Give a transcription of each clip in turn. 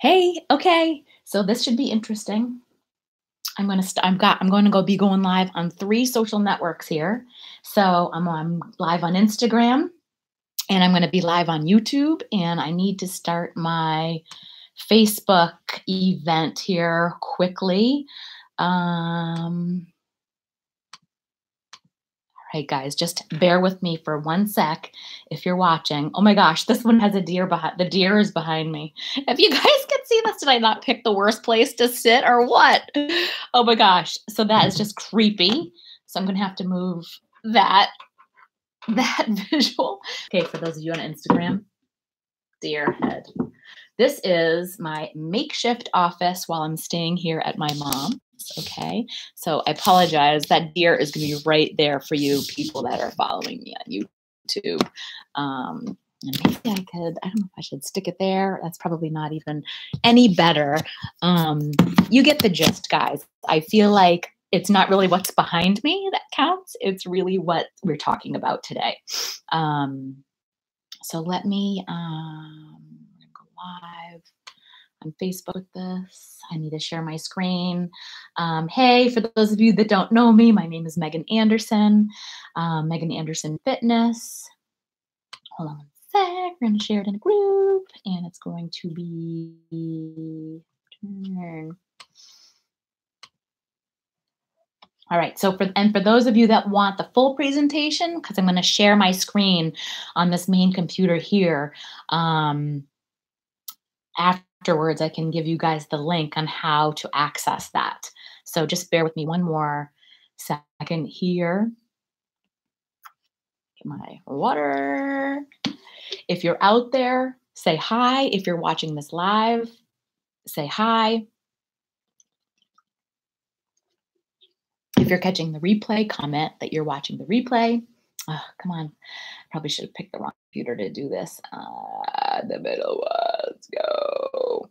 Hey, okay. So this should be interesting. I'm going to go be going live on 3 social networks here. So I'm live on Instagram and I'm going to be live on YouTube and I need to start my Facebook event here quickly. Um Hey guys, just bear with me for 1 sec if you're watching. Oh my gosh, this one has a deer behind. The deer is behind me. If you guys can see this, did I not pick the worst place to sit or what? Oh my gosh. So that is just creepy. So I'm gonna have to move that visual. Okay, for those of you on Instagram, deer head. This is my makeshift office while I'm staying here at my mom's. Okay. So I apologize. That deer is going to be right there for you people that are following me on YouTube. And maybe I don't know if I should stick it there. That's probably not even any better. You get the gist, guys. I feel like it's not really what's behind me that counts. It's really what we're talking about today. So let me go live on Facebook with this. I need to share my screen. Hey, for those of you that don't know me, my name is Meggin Anderson, Meggin Anderson Fitness. Hold on 1 sec. We're going to share it in a group, and it's going to be turn. All right, so for those of you that want the full presentation, because I'm going to share my screen on this main computer here, afterwards I can give you guys the link on how to access that. So just bear with me one more second here. Get my water. If you're out there, say hi. If you're watching this live, say hi. If you're catching the replay, comment that you're watching the replay. Oh, come on. Probably should have picked the wrong computer to do this. The middle one. Let's go.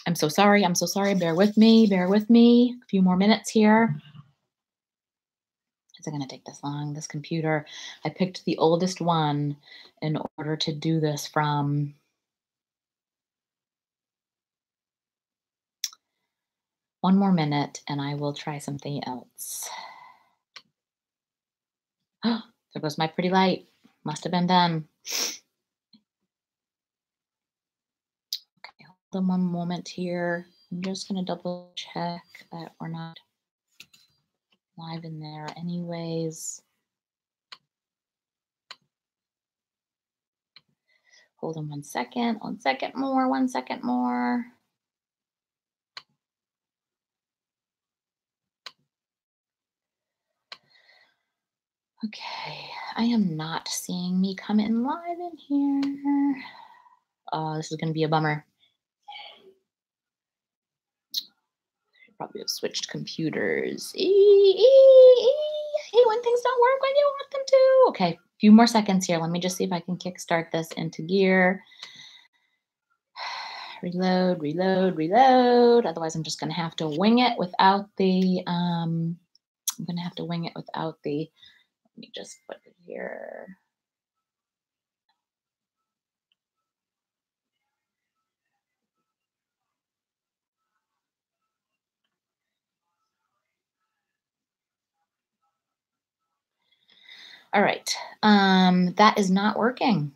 I'm so sorry. I'm so sorry. Bear with me. Bear with me. A few more minutes here. Is it going to take this long? This computer, I picked the oldest one in order to do this from. One more minute and I will try something else. Oh, there goes my pretty light. Must have been done. Okay, hold on one moment here. I'm just going to double check that we're not live in there anyways. Hold on 1 second. 1 second more. 1 second more. Okay, I am not seeing me come in live in here. Oh, this is going to be a bummer. Probably have switched computers. Hey, when things don't work when you want them to. Okay, a few more seconds here. Let me just see if I can kickstart this into gear. Reload, reload, reload. Otherwise, I'm just going to have to wing it without the, I'm going to have to wing it without the, let me just put it here. All right, that is not working.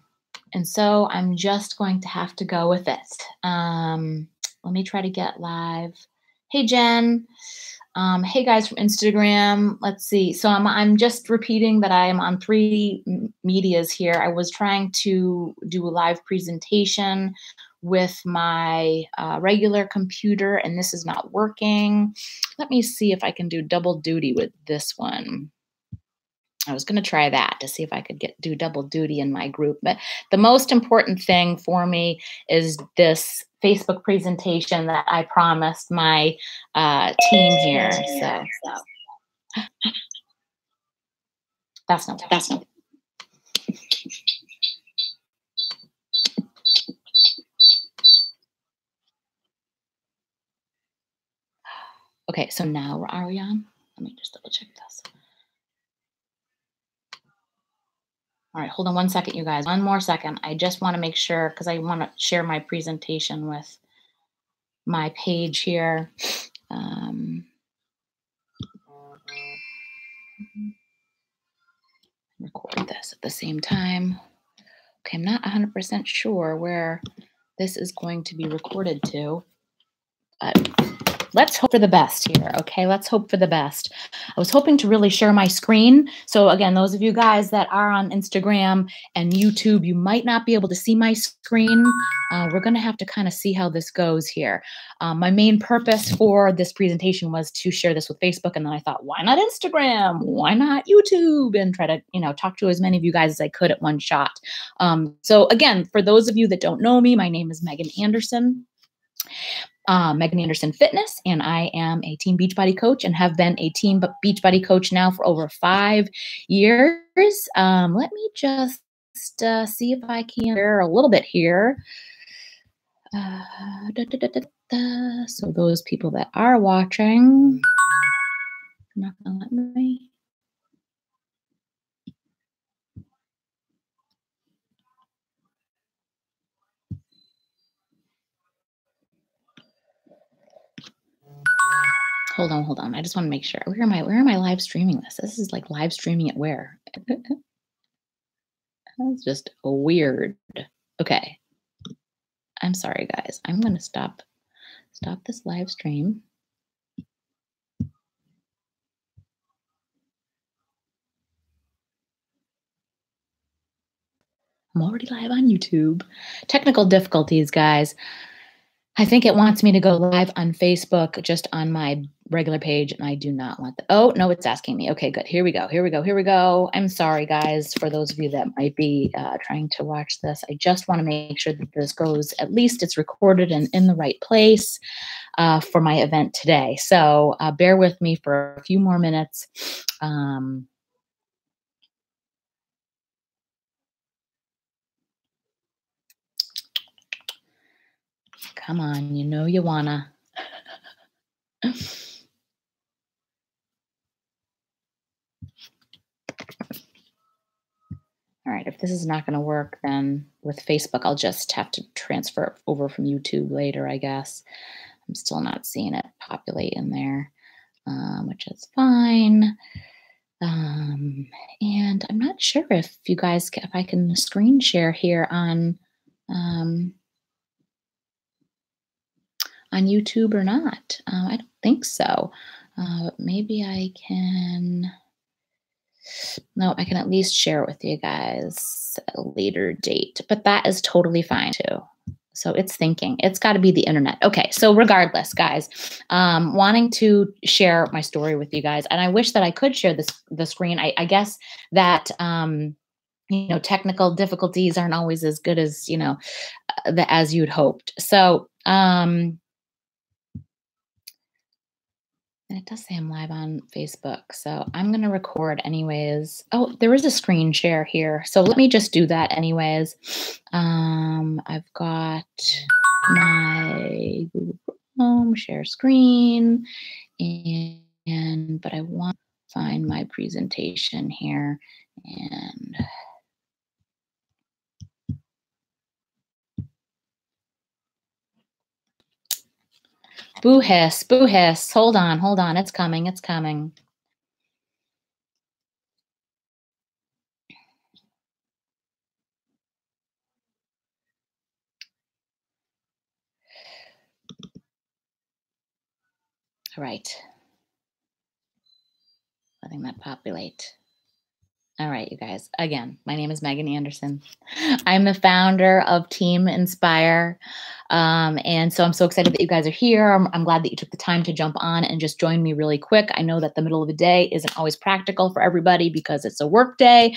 And so I'm just going to have to go with it. Let me try to get live. Hey, Jen. Hey, guys from Instagram. Let's see. So I'm just repeating that I am on 3 medias here. I was trying to do a live presentation with my regular computer, and this is not working. Let me see if I can do double duty with this one. I was going to try that to see if I could do double duty in my group. But the most important thing for me is this Facebook presentation that I promised my team here. So that's no. Okay, so now are we on? Let me just double check this. All right, hold on 1 second, you guys. 1 more second. I just want to make sure because I want to share my presentation with my page here. Record this at the same time. Okay, I'm not 100% sure where this is going to be recorded to, but let's hope for the best here. Okay, let's hope for the best. I was hoping to really share my screen. So again, those of you guys that are on Instagram and YouTube, you might not be able to see my screen. We're going to have to kind of see how this goes here. My main purpose for this presentation was to share this with Facebook. And then I thought, why not Instagram? Why not YouTube? And try to, talk to as many of you guys as I could at one shot. So again, for those of you that don't know me, my name is Meggin Anderson. Meggin Anderson Fitness, and I am a team Beachbody coach and have been a team Beachbody coach now for over 5 years. Let me just see if I can share a little bit here. So those people that are watching, I'm not gonna let me. Hold on. I just want to make sure. Where am I live streaming this? This is like live streaming it where? That's just weird. Okay. I'm sorry, guys. I'm going to stop this live stream. I'm already live on YouTube. Technical difficulties, guys. I think it wants me to go live on Facebook just on my regular page, and I do not want that. Oh, no, it's asking me. Okay, good. Here we go. I'm sorry, guys, for those of you that might be trying to watch this. I just want to make sure that this goes, at least it's recorded and in the right place for my event today. So bear with me for a few more minutes. Come on, you wanna. All right, if this is not going to work, then with Facebook, I'll just have to transfer it over from YouTube later, I guess. I'm still not seeing it populate in there, which is fine. And I'm not sure if you guys, if I can screen share here on YouTube or not. I don't think so. Maybe I can. No, I can at least share it with you guys at a later date, but that is totally fine too. So it's thinking it's got to be the internet. Okay. So regardless, guys, wanting to share my story with you guys, and I wish that I could share the screen. I guess that, technical difficulties aren't always as good as, as you'd hoped. So, and it does say I'm live on Facebook, so I'm going to record anyways. Oh, there is a screen share here. So let me just do that anyways. I've got my Google Chrome, share screen, but I want to find my presentation here. And boo hiss. Hold on. It's coming. All right. Letting that populate. All right, you guys. Again, my name is Meggin Anderson. I'm the founder of Team Inspire. And so I'm so excited that you guys are here. I'm glad that you took the time to jump on and just join me really quick. I know that the middle of the day isn't always practical for everybody because it's a work day.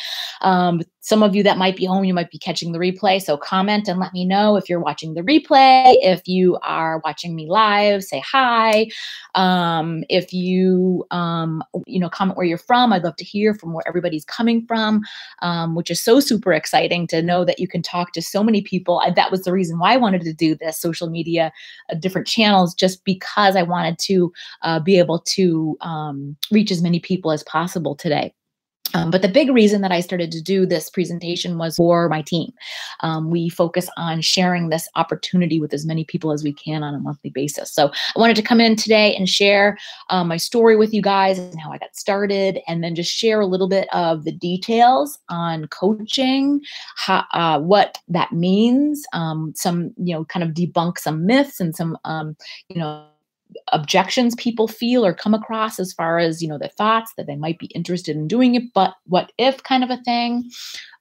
Some of you that might be home, you might be catching the replay. So comment and let me know if you're watching the replay. If you are watching me live, say hi. If you, comment where you're from. I'd love to hear from where everybody's coming from, which is so super exciting to know that you can talk to so many people. That was the reason why I wanted to do this, social media, different channels, just because I wanted to be able to reach as many people as possible today. But the big reason that I started to do this presentation was for my team. We focus on sharing this opportunity with as many people as we can on a monthly basis. So I wanted to come in today and share my story with you guys and how I got started, and then just share a little bit of the details on coaching, what that means, some, kind of debunk some myths and some, you know, objections people feel or come across as far as the thoughts that they might be interested in doing it, but what if kind of a thing.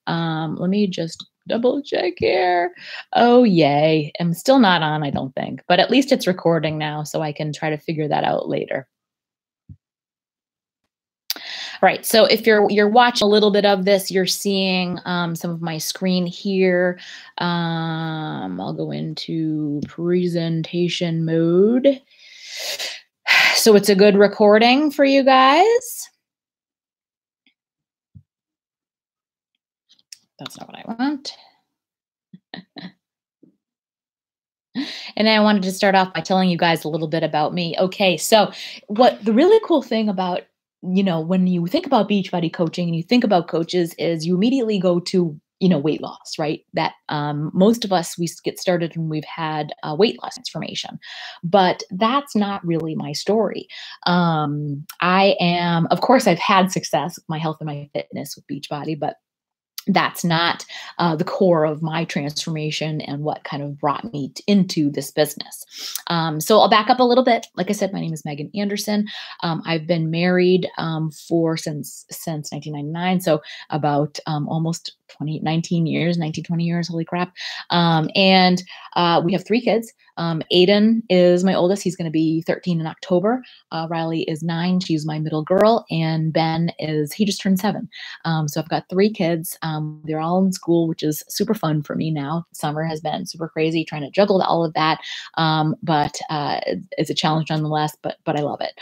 Let me just double check here. Oh yay, I'm still not on, I don't think, but at least it's recording now, so I can try to figure that out later. Right, so if you're watching a little bit of this, you're seeing some of my screen here. I'll go into presentation mode. So it's a good recording for you guys. That's not what I want. And I wanted to start off by telling you guys a little bit about me. Okay, so what the really cool thing about, when you think about Beachbody coaching and you think about coaches is you immediately go to, weight loss, right? That most of us, we get started and we've had weight loss transformation, but that's not really my story. Of course, I've had success with my health and my fitness with Beachbody, but that's not the core of my transformation and what kind of brought me into this business. So I'll back up a little bit. Like I said, my name is Meggin Anderson. I've been married since 1999, so about almost 19 years, 19, 20 years, holy crap. And we have 3 kids. Aiden is my oldest. He's going to be 13 in October. Riley is 9. She's my middle girl. And Ben he just turned 7. So I've got 3 kids. They're all in school, which is super fun for me now. Summer has been super crazy trying to juggle all of that. But it's a challenge nonetheless, but I love it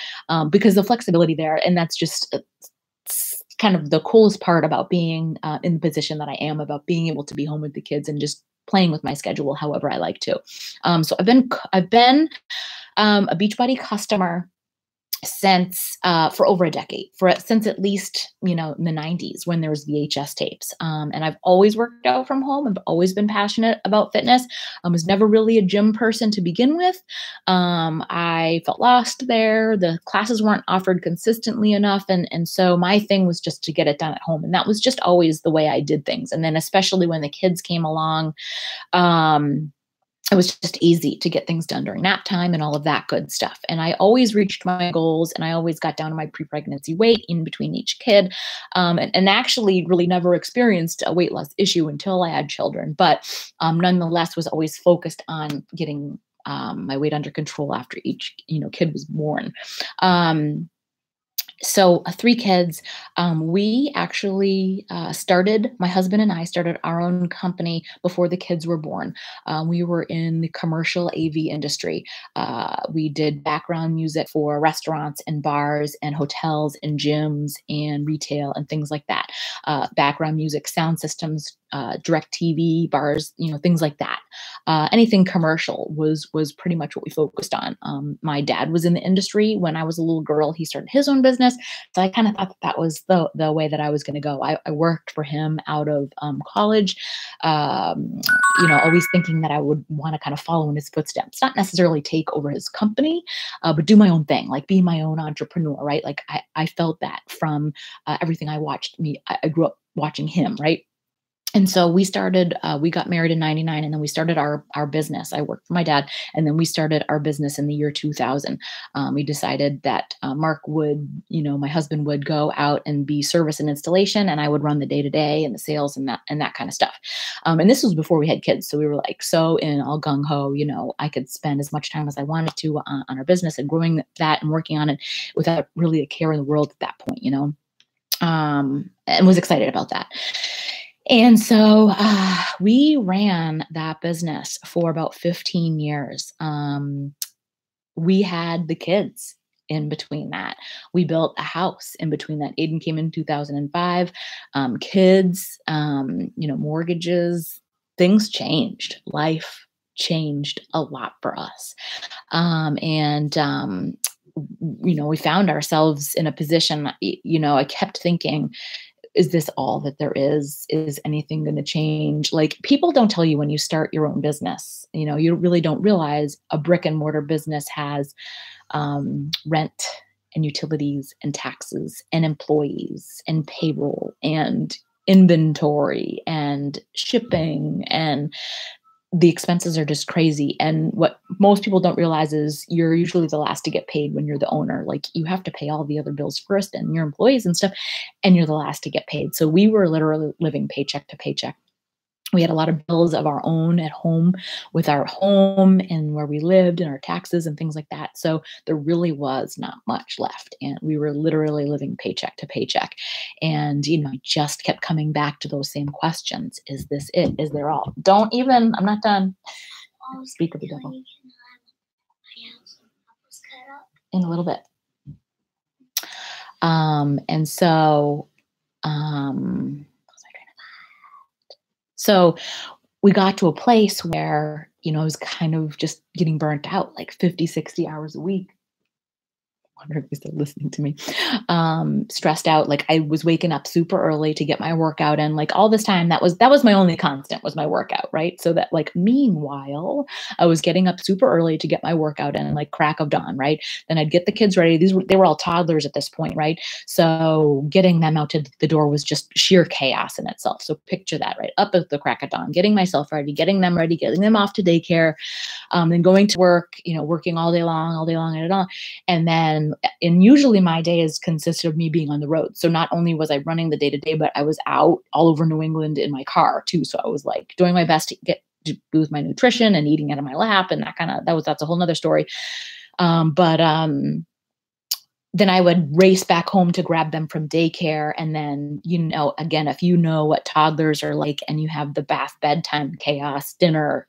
because the flexibility there, and that's just kind of the coolest part about being in the position that I am, about being able to be home with the kids and just playing with my schedule however I like to. So I've been a Beachbody customer since for over a decade, since at least in the 90s when there was VHS tapes. And I've always worked out from home. I've always been passionate about fitness. I was never really a gym person to begin with. I felt lost there. The classes weren't offered consistently enough, and so my thing was just to get it done at home, and that was just always the way I did things. And then especially when the kids came along, it was just easy to get things done during nap time and all of that good stuff. And I always reached my goals, and I always got down to my pre-pregnancy weight in between each kid, and actually really never experienced a weight loss issue until I had children. But nonetheless, was always focused on getting my weight under control after each kid was born. So 3 kids. We actually my husband and I started our own company before the kids were born. We were in the commercial AV industry. We did background music for restaurants and bars and hotels and gyms and retail and things like that. Background music, sound systems, direct TV, bars, things like that. Anything commercial was pretty much what we focused on. My dad was in the industry when I was a little girl. He started his own business. So I kind of thought that was the way that I was going to go. I worked for him out of college, always thinking that I would want to kind of follow in his footsteps, not necessarily take over his company, but do my own thing, like be my own entrepreneur, right? Like I felt that from everything I watched. I grew up watching him, right? And so we got married in 99, and then we started our business. I worked for my dad, and then we started our business in the year 2000. We decided that Mark would, my husband would go out and be service and installation, and I would run the day-to-day and the sales and that kind of stuff. And this was before we had kids. So we were like so in all gung-ho, I could spend as much time as I wanted to on our business and growing that and working on it without really a care in the world at that point, and was excited about that. And so we ran that business for about 15 years. We had the kids in between that. We built a house in between that. Aiden came in 2005. Kids, mortgages, things changed. Life changed a lot for us. We found ourselves in a position, I kept thinking, is this all that there is? Is anything going to change? Like, people don't tell you when you start your own business. You really don't realize a brick and mortar business has rent and utilities and taxes and employees and payroll and inventory and shipping, and the expenses are just crazy. And what most people don't realize is you're usually the last to get paid when you're the owner. Like, you have to pay all the other bills first and your employees and stuff, and you're the last to get paid. So we were literally living paycheck to paycheck. We had a lot of bills of our own at home with our home and where we lived and our taxes and things like that. So there really was not much left. And we were literally living paycheck to paycheck. And, I just kept coming back to those same questions. Is this it? Is there all? Don't even, I'm not done. Speak of the devil. In a little bit. And so, So we got to a place where, I was kind of just getting burnt out, like 50, 60 hours a week. I wonder if they're listening to me. Stressed out. Like, I was waking up super early to get my workout in. Like, all this time, that was my only constant, was my workout, right? So that, like, meanwhile, I was getting up super early to get my workout in, like crack of dawn, right? Then I'd get the kids ready. They were all toddlers at this point, right? So getting them out to the door was just sheer chaos in itself. So picture that, right? Up at the crack of dawn, getting myself ready, getting them ready, getting them off to daycare, then going to work, working all day long. And usually my days consisted of me being on the road. So not only was I running the day to day, but I was out all over New England in my car too. So I was like doing my best to do with my nutrition and eating out of my lap, and that's a whole nother story. Then I would race back home to grab them from daycare. And then, again, if you know what toddlers are like and you have the bath, bedtime, chaos, dinner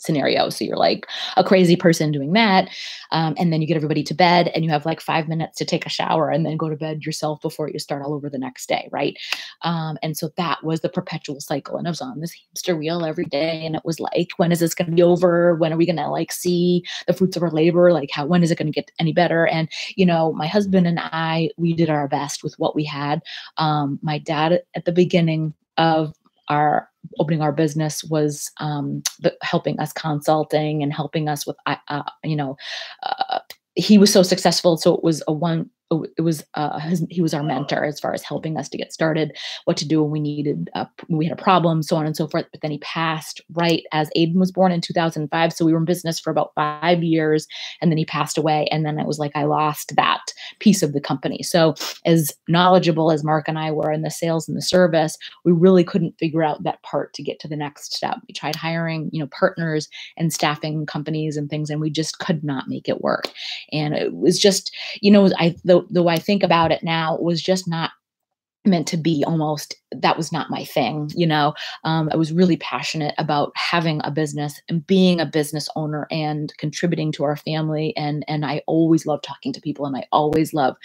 scenario. So you're like a crazy person doing that. And then you get everybody to bed and you have like 5 minutes to take a shower and then go to bed yourself before you start all over the next day. Right. And so that was the perpetual cycle. And I was on this hamster wheel every day. And it was like, when is this going to be over? When are we going to like see the fruits of our labor? Like, when is it going to get any better? And, my husband and I, we did our best with what we had. My dad at the beginning of opening our business was helping us consulting and helping us with, he was so successful. So it was he was our mentor as far as helping us to get started, what to do when we needed, we had a problem, so on and so forth. But then he passed right as Aiden was born in 2005. So we were in business for about 5 years, and then he passed away. And then it was like, I lost that piece of the company. So as knowledgeable as Mark and I were in the sales and the service, we really couldn't figure out that part to get to the next step. We tried hiring, partners and staffing companies and things, and we just could not make it work. And it was just, though I think about it now, it was just not meant to be. Almost, that was not my thing. I was really passionate about having a business and being a business owner and contributing to our family. And I always loved talking to people, and I always loved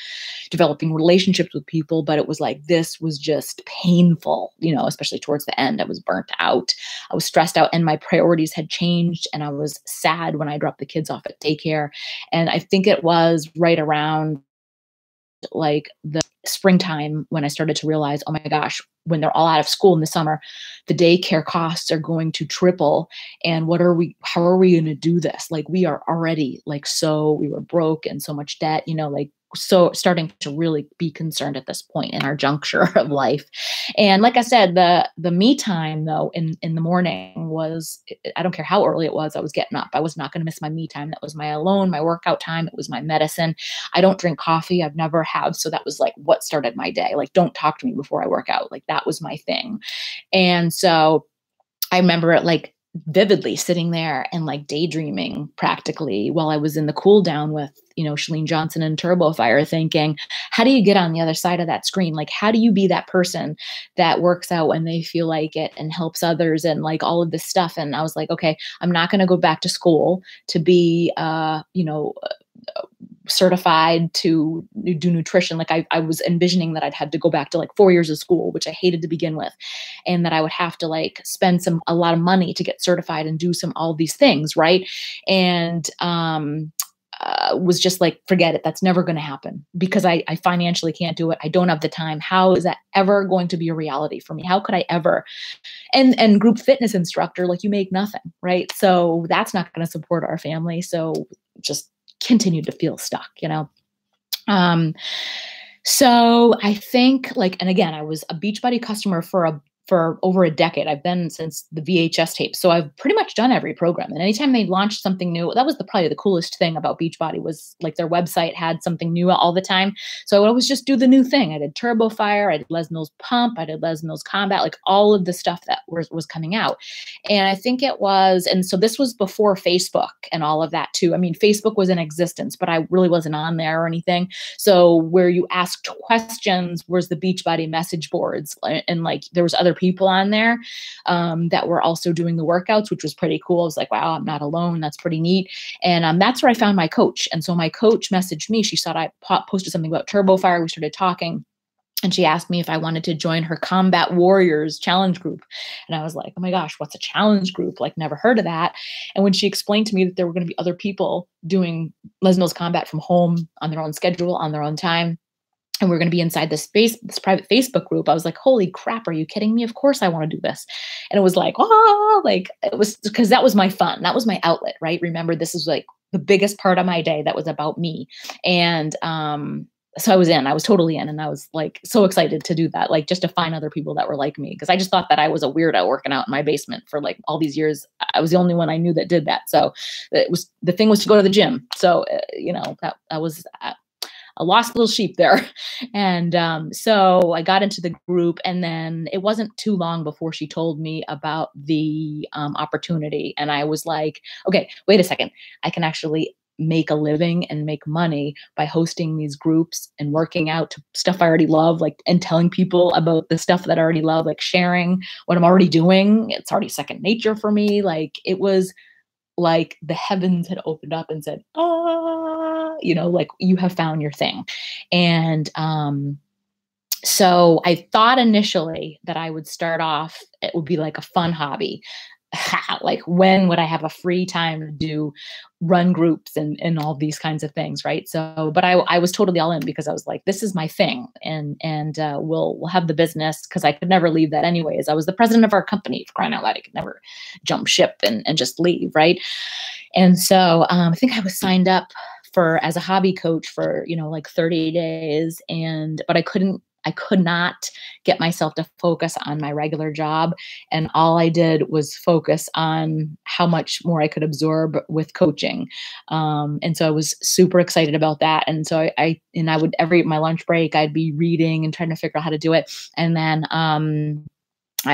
developing relationships with people. But it was like, this was just painful, especially towards the end. I was burnt out. I was stressed out, and my priorities had changed. And I was sad when I dropped the kids off at daycare. And I think it was right around like the springtime when I started to realize, oh my gosh, when they're all out of school in the summer, the daycare costs are going to triple. And how are we going to do this? Like, we are already we were broke and so much debt, so starting to really be concerned at this point in our juncture of life. And like I said, the me time though, in the morning was, I don't care how early it was, I was getting up. I was not going to miss my me time. That was my workout time. It was my medicine. I don't drink coffee. I've never have. So that was like what started my day. Like, don't talk to me before I work out. Like, that was my thing. And so I remember it like vividly sitting there and like daydreaming practically while I was in the cool down with, Chalene Johnson and Turbo Fire, thinking, how do you get on the other side of that screen? Like, how do you be that person that works out when they feel like it and helps others and like all of this stuff? And I was like, okay, I'm not going to go back to school to be, certified to do nutrition. Like, I was envisioning that I'd had to go back to like 4 years of school, which I hated to begin with. And that I would have to like spend a lot of money to get certified and do all these things. Right. And, was just like, forget it. That's never going to happen because I financially can't do it. I don't have the time. How is that ever going to be a reality for me? How could I ever? And group fitness instructor, like you make nothing, right? So that's not going to support our family. So just continued to feel stuck, you know? Um, so I think like, and again, I was a Beachbody customer for over a decade. I've been since the VHS tape. So I've pretty much done every program. And anytime they launched something new, that was probably the coolest thing about Beachbody was like their website had something new all the time. So I would always just do the new thing. I did Turbo Fire, I did Les Mills Pump, I did Les Mills Combat, like all of the stuff that was coming out. And I think it was, and so this was before Facebook and all of that too. I mean, Facebook was in existence, but I really wasn't on there or anything. So where you asked questions was the Beachbody message boards, and like there was other people on there that were also doing the workouts, which was pretty cool. I was like, wow, I'm not alone. That's pretty neat. And that's where I found my coach. And so my coach messaged me. She saw I posted something about Turbo Fire. We started talking. And she asked me if I wanted to join her Combat Warriors challenge group. And I was like, oh my gosh, what's a challenge group? Like, never heard of that. And when she explained to me that there were going to be other people doing Les Mills Combat from home on their own schedule, on their own time, and we're going to be inside this private Facebook group, I was like, holy crap, are you kidding me? Of course I want to do this. And it was like, oh, like it was because that was my fun. That was my outlet, right? Remember, this is like the biggest part of my day that was about me. And so I was totally in. And I was like so excited to do that, like just to find other people that were like me. Because I just thought that I was a weirdo working out in my basement for like all these years. I was the only one I knew that did that. So the thing was to go to the gym. So, that was a lost little sheep there. And so I got into the group, and then it wasn't too long before she told me about the opportunity. And I was like, okay, wait a second. I can actually make a living and make money by hosting these groups and working out to stuff I already love, like, and telling people about the stuff that I already love, like sharing what I'm already doing. It's already second nature for me. Like, it was like the heavens had opened up and said, like, you have found your thing. And so I thought initially that I would start off, it would be like a fun hobby. Like, when would I have a free time to do run groups and all these kinds of things, right? So, but I was totally all in because I was like, this is my thing, and we'll have the business, because I could never leave that anyways. I was the president of our company, for crying out loud. I could never jump ship and just leave, right? And so I think I was signed up as a hobby coach for like 30 days, but I could not get myself to focus on my regular job. And all I did was focus on how much more I could absorb with coaching. And so I was super excited about that. And so I would, my lunch break, I'd be reading and trying to figure out how to do it. And then,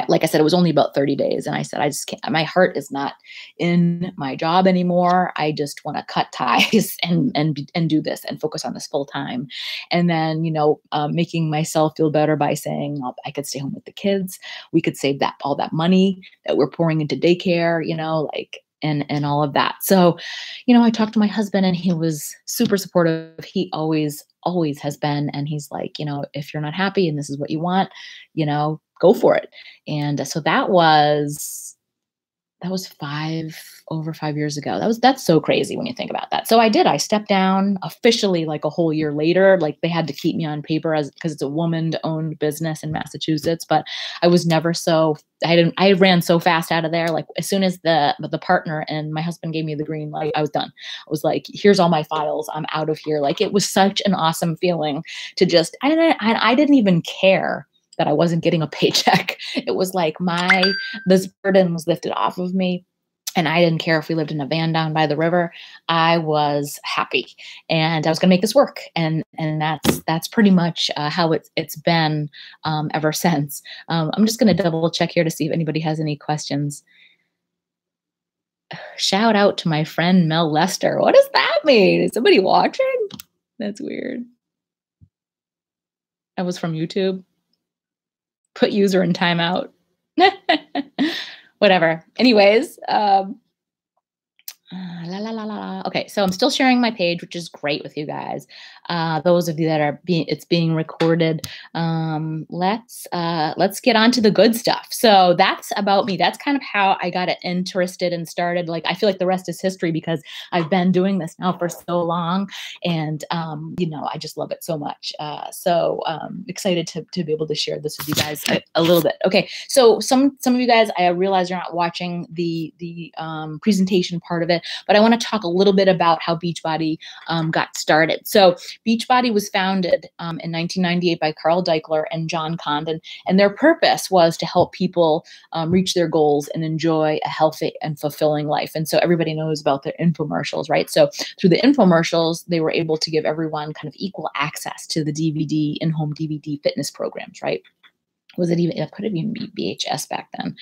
like I said, it was only about 30 days. And I said, I just can't, my heart is not in my job anymore. I just want to cut ties and do this and focus on this full time. And then, making myself feel better by saying, I could stay home with the kids. We could save all that money that we're pouring into daycare, and all of that. So, I talked to my husband, and he was super supportive. He always has been. And he's like, if you're not happy and this is what you want, go for it. And so that was over 5 years ago. That's so crazy when you think about that. So I stepped down officially like a whole year later. Like, they had to keep me on paper because it's a woman-owned business in Massachusetts, but I was never I ran so fast out of there. Like, as soon as the partner and my husband gave me the green light, I was done. I was like, here's all my files. I'm out of here. Like, it was such an awesome feeling to just, I didn't even care that I wasn't getting a paycheck. It was like this burden was lifted off of me. And I didn't care if we lived in a van down by the river. I was happy, and I was going to make this work. And that's pretty much how it's been ever since. I'm just going to double check here to see if anybody has any questions. Shout out to my friend Mel Lester. What does that mean? Is somebody watching? That's weird. That was from YouTube. Put user in timeout. Whatever. Anyways, La la la la la. Okay, so I'm still sharing my page, which is great with you guys. Those of you that are it's being recorded. Let's get on to the good stuff. So that's about me. That's kind of how I got it interested and started. Like I feel like the rest is history because I've been doing this now for so long, and I just love it so much. Excited to be able to share this with you guys a little bit. Okay, so some of you guys, I realize you're not watching the presentation part of it. But I want to talk a little bit about how Beachbody got started. So Beachbody was founded in 1998 by Carl Deichler and John Condon, and their purpose was to help people reach their goals and enjoy a healthy and fulfilling life. And so everybody knows about their infomercials, right? So through the infomercials, they were able to give everyone kind of equal access to the DVD, in-home DVD fitness programs, right? It could have even be VHS back then.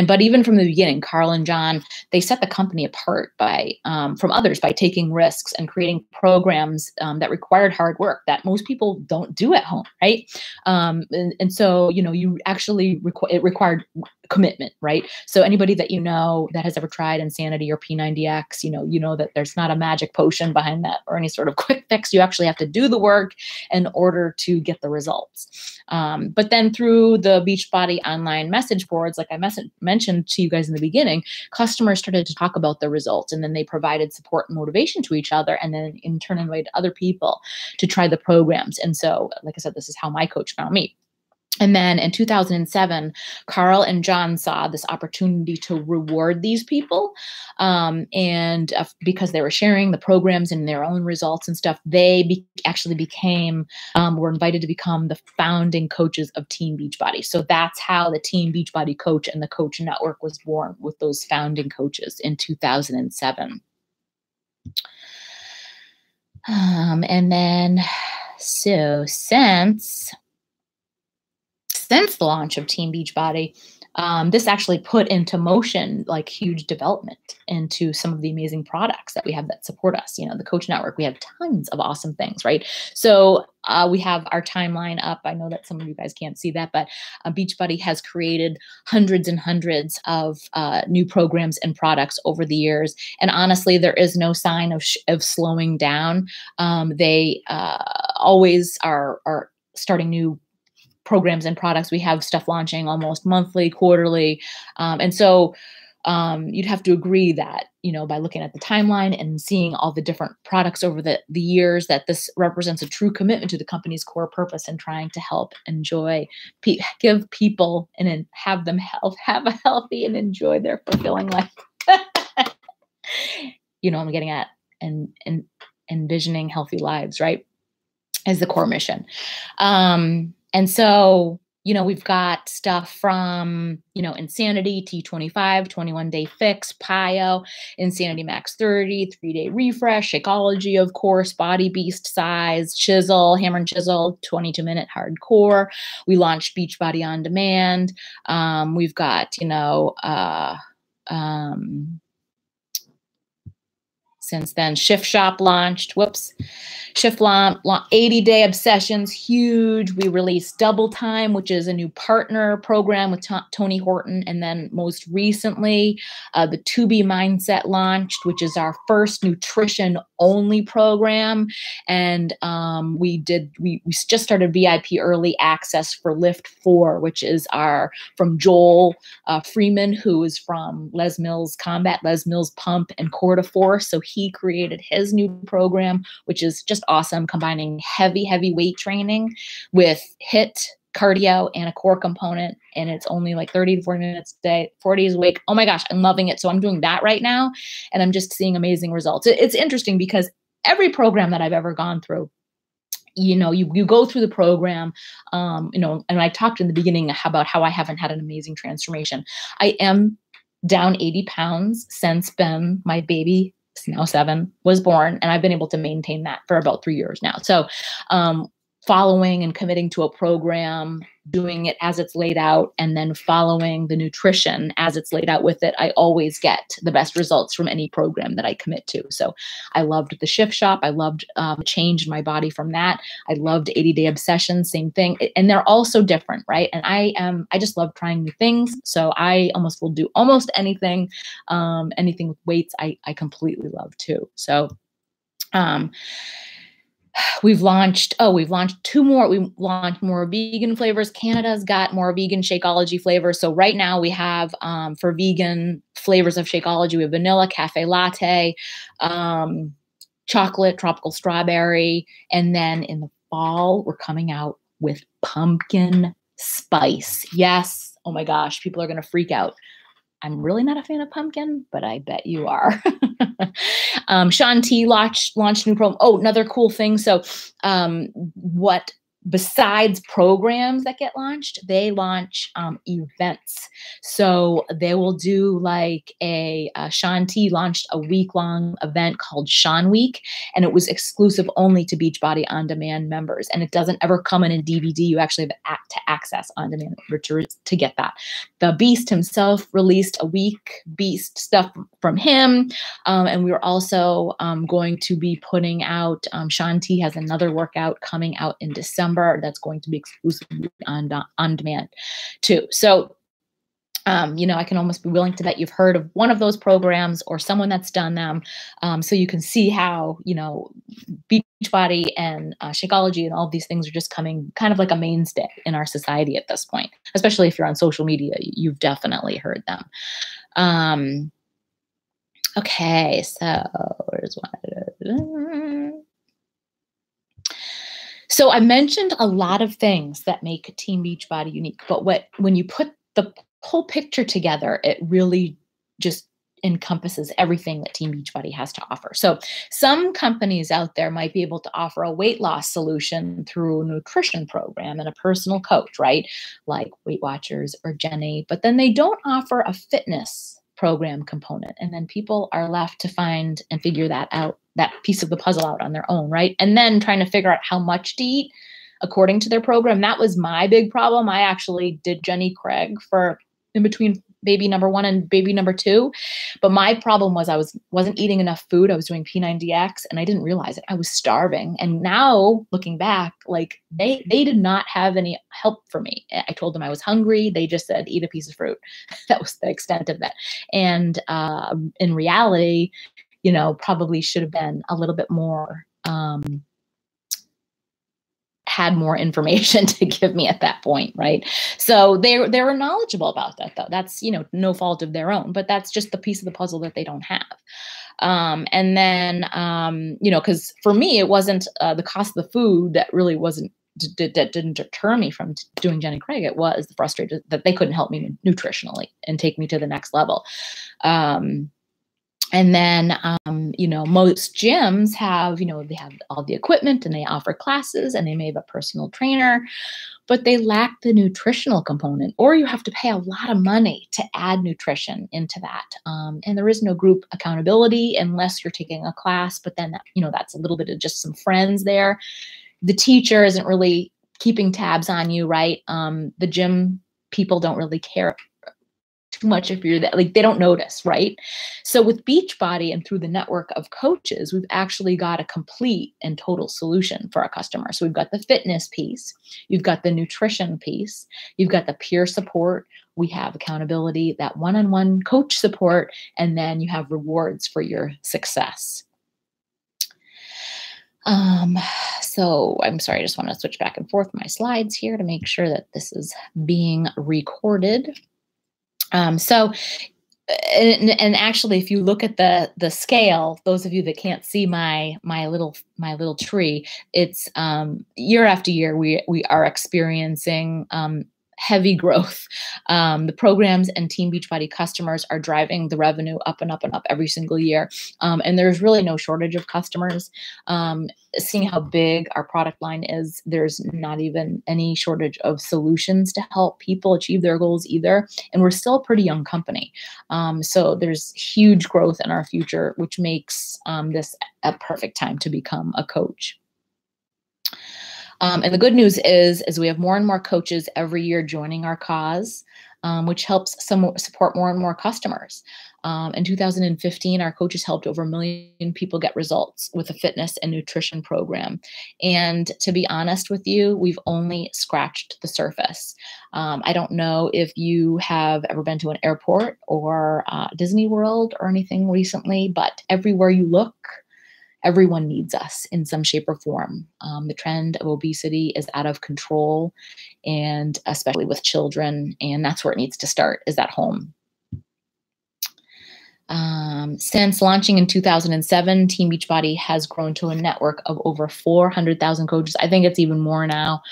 But even from the beginning, Carl and John, they set the company apart from others by taking risks and creating programs that required hard work that most people don't do at home, right? So, you actually it required commitment, right? So anybody that that has ever tried Insanity or P90X, you know that there's not a magic potion behind that or any sort of quick fix. You actually have to do the work in order to get the results. But then through the Beachbody online message boards, like I mentioned to you guys in the beginning, customers started to talk about the results, and then they provided support and motivation to each other, and then in turn invited other people to try the programs. And so, like I said, this is how my coach found me. And then in 2007, Carl and John saw this opportunity to reward these people. Because they were sharing the programs and their own results and stuff, they actually were invited to become the founding coaches of Team Beachbody. So that's how the Team Beachbody Coach and the Coach Network was born, with those founding coaches in 2007. Since the launch of Team Beachbody, this actually put into motion like huge development into some of the amazing products that we have that support us. The Coach Network, we have tons of awesome things, right? So we have our timeline up. I know that some of you guys can't see that, but Beachbody has created hundreds and hundreds of new programs and products over the years. And honestly, there is no sign of slowing down. They always are starting new programs and products. We have stuff launching almost monthly, quarterly. So you'd have to agree that, by looking at the timeline and seeing all the different products over the years, that this represents a true commitment to the company's core purpose and trying to help give people and have them have a healthy and enjoy their fulfilling life. I'm getting at and envisioning healthy lives, right? As the core mission. And so, we've got stuff from, Insanity, T25, 21-day fix, PIO, Insanity Max 30, 3-day refresh, Shakeology, of course, Body Beast Size, Chisel, Hammer and Chisel, 22-minute hardcore. We launched Beachbody On Demand. We've got, since then, Shift Shop launched. Shift 80-day obsessions, huge. We released Double Time, which is a new partner program with Tony Horton. And then most recently, the To Be Mindset launched, which is our first nutrition-only program. And we just started VIP early access for Lift 4, which is from Joel Freeman, who is from Les Mills Combat, Les Mills Pump, and Core Force. So he created his new program, which is just awesome, combining heavy weight training with HIIT, cardio, and a core component. And it's only like 30 to 40 minutes a day, 40 days a week. Oh my gosh, I'm loving it. So I'm doing that right now, and I'm just seeing amazing results. It's interesting because every program that I've ever gone through, you go through the program, and I talked in the beginning about how I haven't had an amazing transformation. I am down 80 pounds since my baby, now 7, was born, and I've been able to maintain that for about 3 years now. So following and committing to a program, doing it as it's laid out, and then following the nutrition as it's laid out with it, I always get the best results from any program that I commit to. So I loved the Shift Shop. I loved change in my body from that. I loved 80-Day Obsession, same thing. And they're all so different, right? And I just love trying new things. So I almost will do almost anything, anything with weights, I completely love too. So, we've launched two more. We launched more vegan flavors. Canada's got more vegan Shakeology flavors. So right now we have, for vegan flavors of Shakeology, we have vanilla, cafe latte, chocolate, tropical strawberry. And then in the fall, we're coming out with pumpkin spice. Yes. Oh my gosh. People are going to freak out. I'm really not a fan of pumpkin, but I bet you are. Shaun T launched new program. Oh, another cool thing. So what besides programs that get launched, they launch events. So they will do like Shaun T launched a week-long event called Shaun Week, and it was exclusive only to Beachbody On Demand members. And it doesn't ever come in a DVD. You actually have to access On Demand to get that. The Beast himself released a week Beast stuff from him. And we were also going to be putting out, Shaun T has another workout coming out in December that's going to be exclusively on demand too. So, I can almost be willing to bet you've heard of one of those programs or someone that's done them. So you can see how, Beachbody and Shakeology and all these things are just coming kind of like a mainstay in our society at this point, especially if you're on social media, you've definitely heard them. Okay, so where's one? So I mentioned a lot of things that make Team Beachbody unique, but when you put the whole picture together, it really just encompasses everything that Team Beachbody has to offer. So some companies out there might be able to offer a weight loss solution through a nutrition program and a personal coach, right? Like Weight Watchers or Jenny, but then they don't offer a fitness program component. And then people are left to find and figure that out, that piece of the puzzle out on their own, right? And then trying to figure out how much to eat according to their program. That was my big problem. I actually did Jenny Craig for in between baby number 1 and baby number 2. But my problem was I wasn't eating enough food. I was doing P90X and I didn't realize it. I was starving. And now looking back, like they did not have any help for me. I told them I was hungry. They just said, eat a piece of fruit. That was the extent of that. And in reality, probably should have been a little bit more, had more information to give me at that point, right? So they were knowledgeable about that, though. That's no fault of their own, but that's just the piece of the puzzle that they don't have. And then because for me it wasn't the cost of the food that really that didn't deter me from doing Jenny Craig. It was the frustrated that they couldn't help me nutritionally and take me to the next level. And then, most gyms have, they have all the equipment and they offer classes and they may have a personal trainer, but they lack the nutritional component, or you have to pay a lot of money to add nutrition into that. And there is no group accountability unless you're taking a class, but then, that's a little bit of just some friends there. The teacher isn't really keeping tabs on you, right? The gym people don't really care too much if you're that, like they don't notice, right? So with Beachbody and through the network of coaches, we've actually got a complete and total solution for our customers. So we've got the fitness piece, you've got the nutrition piece, you've got the peer support, we have accountability, that one-on-one coach support, and then you have rewards for your success. So I'm sorry, I just want to switch back and forth my slides here to make sure that this is being recorded. So actually, if you look at the scale, those of you that can't see my little tree, it's year after year we are experiencing heavy growth. The programs and Team Beachbody customers are driving the revenue up and up and up every single year. And there's really no shortage of customers. Seeing how big our product line is, there's not even any shortage of solutions to help people achieve their goals either. And we're still a pretty young company. So there's huge growth in our future, which makes this a perfect time to become a coach. And the good news is we have more and more coaches every year joining our cause, which helps support more and more customers. In 2015, our coaches helped over 1 million people get results with a fitness and nutrition program. And to be honest with you, we've only scratched the surface. I don't know if you have ever been to an airport or Disney World or anything recently, but everywhere you look, everyone needs us in some shape or form. The trend of obesity is out of control, and especially with children, and that's where it needs to start, is at home. Since launching in 2007, Team Beachbody has grown to a network of over 400,000 coaches. I think it's even more now,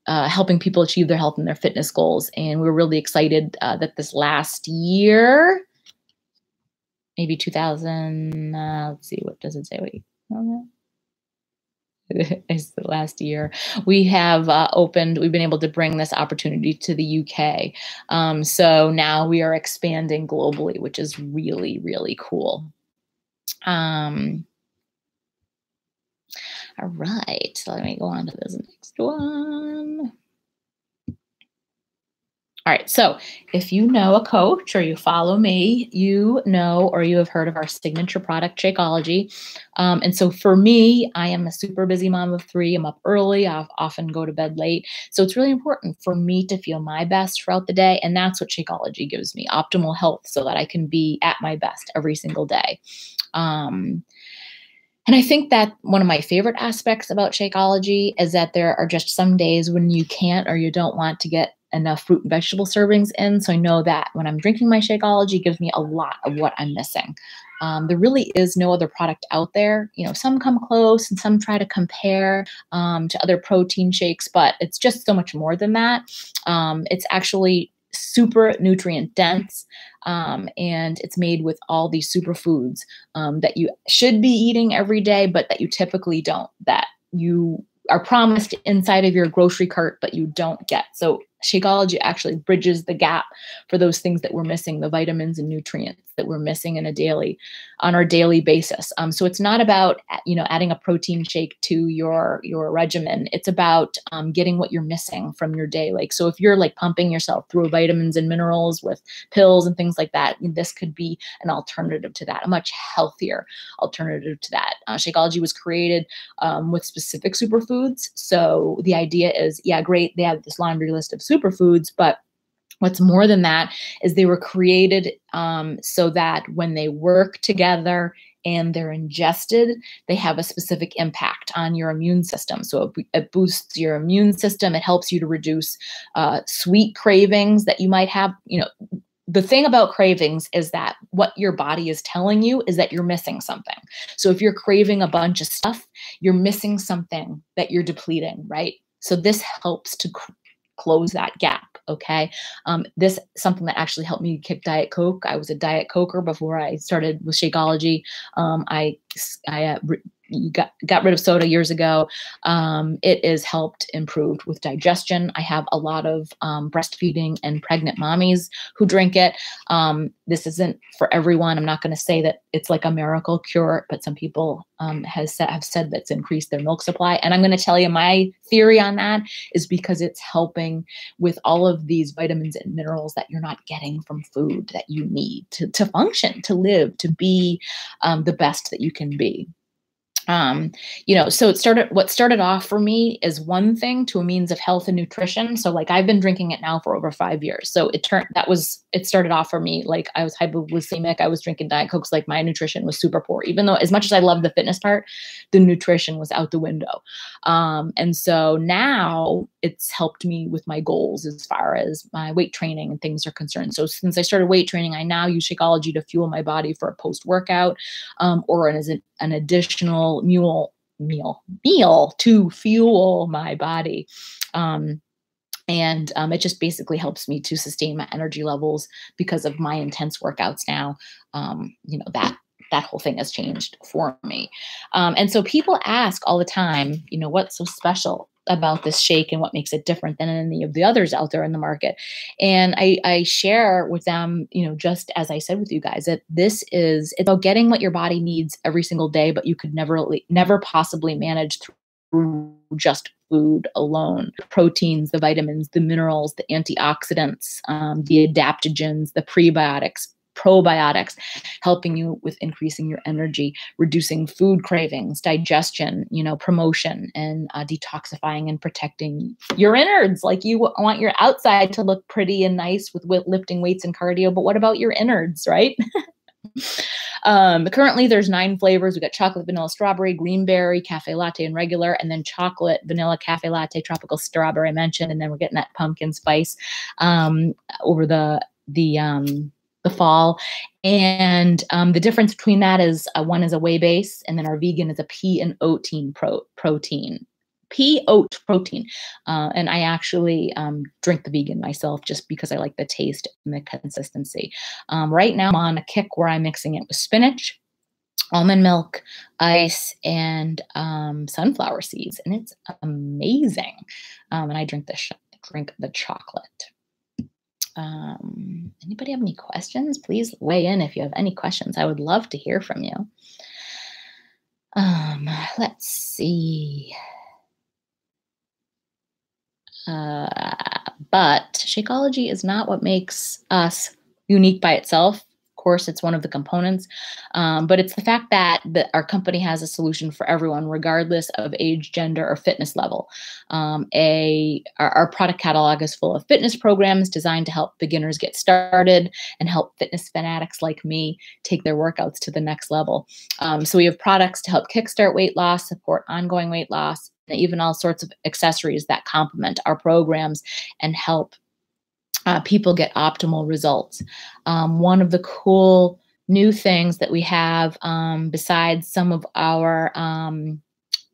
helping people achieve their health and their fitness goals. And we're really excited that this last year, maybe 2000, let's see, what does it say? Wait, it's the last year, we have we've been able to bring this opportunity to the UK. So now we are expanding globally, which is really, really cool. All right, so let me go on to this next one. All right, so if you know a coach or you follow me, you know or you have heard of our signature product, Shakeology. And so for me, I am a super busy mom of 3. I'm up early. I often go to bed late. So it's really important for me to feel my best throughout the day. And that's what Shakeology gives me, optimal health, so that I can be at my best every single day. And I think that one of my favorite aspects about Shakeology is that there are just some days when you can't or you don't want to get enough fruit and vegetable servings in. So I know that when I'm drinking my Shakeology, it gives me a lot of what I'm missing. There really is no other product out there. You know, some come close and some try to compare to other protein shakes, but it's just so much more than that. It's actually super nutrient dense, and it's made with all these superfoods that you should be eating every day, but that you typically don't, that you are promised inside of your grocery cart, but you don't get. So Shakeology actually bridges the gap for those things that we're missing, the vitamins and nutrients that we're missing on our daily basis. So it's not about, adding a protein shake to your regimen. It's about getting what you're missing from your day. Like, so if you're like pumping yourself through vitamins and minerals with pills and things like that, this could be an alternative to that, a much healthier alternative to that. Shakeology was created with specific superfoods. So the idea is, yeah, great, they have this laundry list of superfoods, but what's more than that is they were created so that when they work together and they're ingested, they have a specific impact on your immune system. So it boosts your immune system. It helps you to reduce sweet cravings that you might have. The thing about cravings is that what your body is telling you is that you're missing something. So if you're craving a bunch of stuff, you're missing something that you're depleting, right? So this helps to close that gap. Okay. This is something that actually helped me kick Diet Coke. I was a Diet Coker before I started with Shakeology. I got rid of soda years ago. It has helped improve with digestion. I have a lot of breastfeeding and pregnant mommies who drink it. This isn't for everyone. I'm not going to say that it's like a miracle cure, but some people have said that's increased their milk supply. And I'm going to tell you my theory on that is because it's helping with all of these vitamins and minerals that you're not getting from food that you need to function, to live, to be the best that you can be. So what started off for me is one thing to a means of health and nutrition. So like I've been drinking it now for over 5 years. So it started off for me. Like I was hypoglycemic. I was drinking Diet Cokes. Like my nutrition was super poor, even though as much as I love the fitness part, the nutrition was out the window. And so now it's helped me with my goals as far as my weight training and things are concerned. So since I started weight training, I now use Shakeology to fuel my body for a post-workout, or as an additional meal to fuel my body. And it just basically helps me to sustain my energy levels because of my intense workouts now. That whole thing has changed for me. And so people ask all the time, what's so special about this shake and what makes it different than any of the others out there in the market. And I share with them, just as I said with you guys, that it's about getting what your body needs every single day, but you could never possibly manage through just food alone. Proteins, the vitamins, the minerals, the antioxidants, the adaptogens, the prebiotics, probiotics, helping you with increasing your energy, reducing food cravings, digestion, promotion, and detoxifying and protecting your innards. Like, you want your outside to look pretty and nice with lifting weights and cardio, but what about your innards, right? Currently there's 9 flavors. We got chocolate, vanilla, strawberry, green berry, cafe latte, and regular, and then chocolate, vanilla, cafe latte, tropical strawberry I mentioned, and then we're getting that pumpkin spice over the fall. And the difference between that is one is a whey base, and then our vegan is a pea and oat protein. Pea oat protein. And I actually drink the vegan myself just because I like the taste and the consistency. Right now I'm on a kick where I'm mixing it with spinach, almond milk, ice, and sunflower seeds, and it's amazing. And I drink the chocolate. Anybody have any questions? Please weigh in if you have any questions. I would love to hear from you. Let's see. But Shakeology is not what makes us unique by itself. Of course, it's one of the components, but it's the fact that our company has a solution for everyone, regardless of age, gender, or fitness level. Our product catalog is full of fitness programs designed to help beginners get started and help fitness fanatics like me take their workouts to the next level. So we have products to help kickstart weight loss, support ongoing weight loss, and even all sorts of accessories that complement our programs and help people get optimal results. One of the cool new things that we have, besides some of our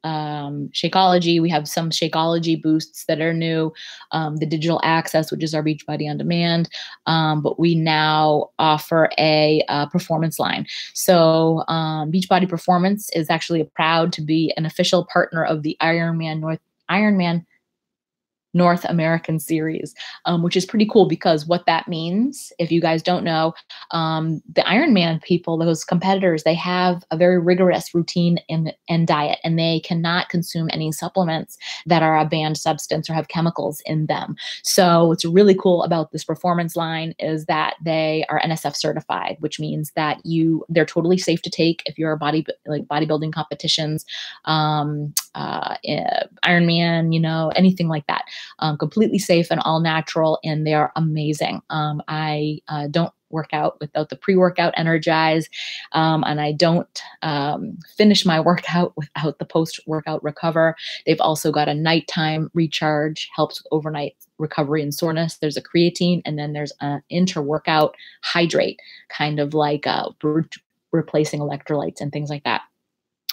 Shakeology, we have some Shakeology boosts that are new, the digital access, which is our Beachbody On Demand, but we now offer a performance line. So Beachbody Performance is actually proud to be an official partner of the Ironman North American series, which is pretty cool, because what that means, if you guys don't know, the Ironman people, those competitors, they have a very rigorous routine and diet, and they cannot consume any supplements that are a banned substance or have chemicals in them. So what's really cool about this performance line is that they are NSF certified, which means that they're totally safe to take if you're bodybuilding competitions, Ironman, anything like that. Completely safe and all natural, and they are amazing. I don't work out without the pre-workout Energize, and I don't finish my workout without the post-workout Recover. They've also got a nighttime recharge, helps with overnight recovery and soreness. There's a creatine, and then there's an inter-workout hydrate, kind of like replacing electrolytes and things like that.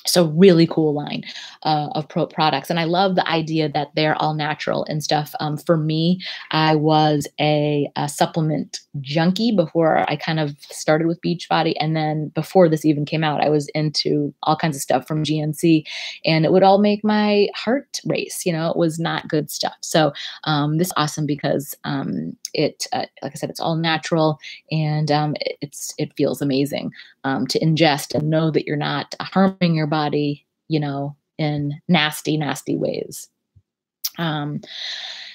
So really cool line of products. And I love the idea that they're all natural and stuff. For me, I was a supplement junkie before I kind of started with Beachbody. And then before this even came out, I was into all kinds of stuff from GNC, and it would all make my heart race. It was not good stuff. So this is awesome because like I said, it's all natural, and it feels amazing to ingest and know that you're not harming your body, in nasty, nasty ways.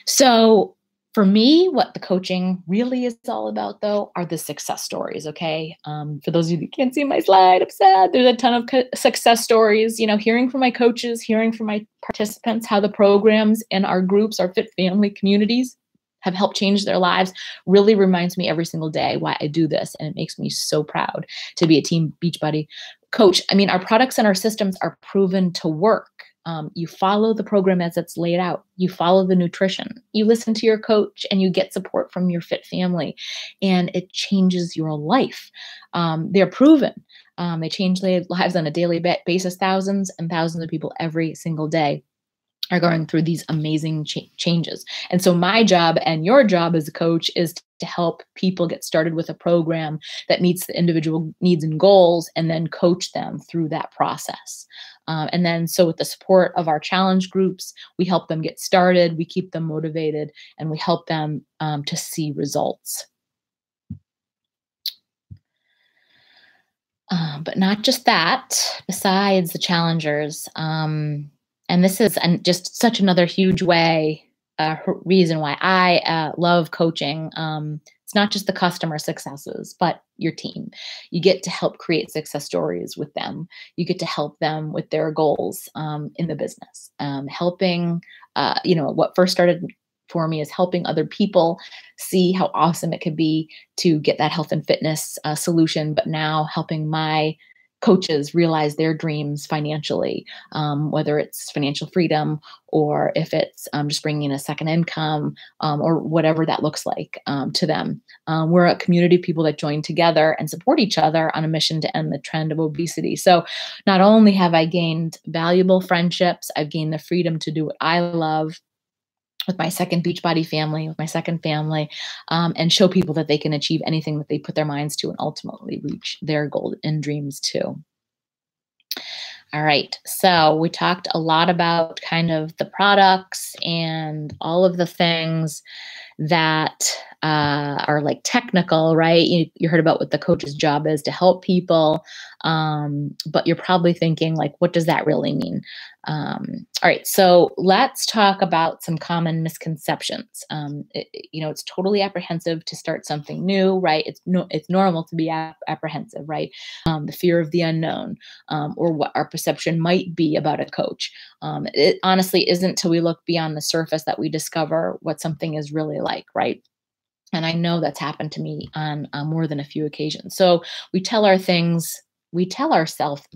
So for me, what the coaching really is all about, though, are the success stories. Okay. For those of you that can't see my slide, I'm sad. There's a ton of success stories, hearing from my coaches, hearing from my participants, how the programs in our groups, our Fit Family communities, have helped change their lives, really reminds me every single day why I do this. And it makes me so proud to be a Team Beachbody coach. I mean, our products and our systems are proven to work. You follow the program as it's laid out. You follow the nutrition. You listen to your coach, and you get support from your Fit Family, and it changes your life. They're proven. They change their lives on a daily basis. Thousands and thousands of people every single day are going through these amazing changes. And so my job and your job as a coach is to help people get started with a program that meets the individual needs and goals, and then coach them through that process. And then so with the support of our challenge groups, we help them get started, we keep them motivated, and we help them to see results. But not just that, besides the challengers, And this is just such another huge way, reason why I love coaching. It's not just the customer successes, but your team. You get to help create success stories with them. You get to help them with their goals in the business. Helping, what first started for me is helping other people see how awesome it could be to get that health and fitness solution, but now helping my coaches realize their dreams financially, whether it's financial freedom or if it's just bringing in a second income, or whatever that looks like to them. We're a community of people that join together and support each other on a mission to end the trend of obesity. So not only have I gained valuable friendships, I've gained the freedom to do what I love with my second Beachbody family, with my second family, and show people that they can achieve anything that they put their minds to and ultimately reach their goals and dreams too. All right, so we talked a lot about kind of the products and all of the things that are like technical, right? You heard about what the coach's job is, to help people, but you're probably thinking like, what does that really mean? All right, so let's talk about some common misconceptions. It's totally apprehensive to start something new, right? It's normal to be apprehensive, right? The fear of the unknown, or what our perception might be about a coach. It honestly isn't till we look beyond the surface that we discover what something is really like, right? And I know that's happened to me on more than a few occasions. So we tell ourselves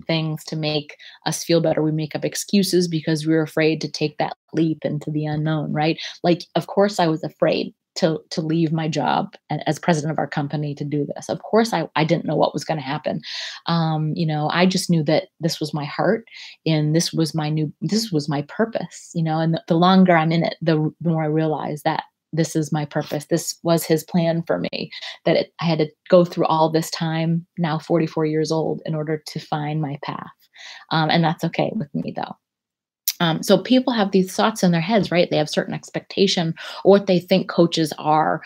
things to make us feel better. We make up excuses because we're afraid to take that leap into the unknown, right? Like, of course, I was afraid to leave my job as president of our company to do this. Of course, I didn't know what was going to happen. I just knew that this was my heart and this was my purpose, and the longer I'm in it, the more I realize that this is my purpose. This was his plan for me, that I had to go through all this time, now 44 years old, in order to find my path. And that's okay with me though. So people have these thoughts in their heads, right? They have certain expectation or what they think coaches are.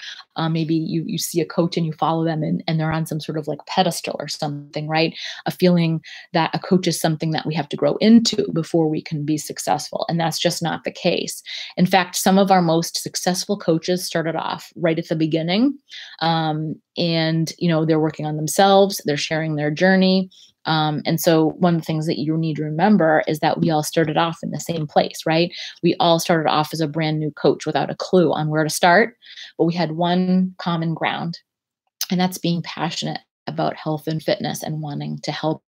Maybe you see a coach and you follow them and they're on some sort of like pedestal or something, right? A feeling that a coach is something that we have to grow into before we can be successful. And that's just not the case. In fact, some of our most successful coaches started off right at the beginning. And they're working on themselves, they're sharing their journey. And so one of the things that you need to remember is that we all started off in the same place, right? We all started off as a brand new coach without a clue on where to start, but we had one common ground, and that's being passionate about health and fitness and wanting to help.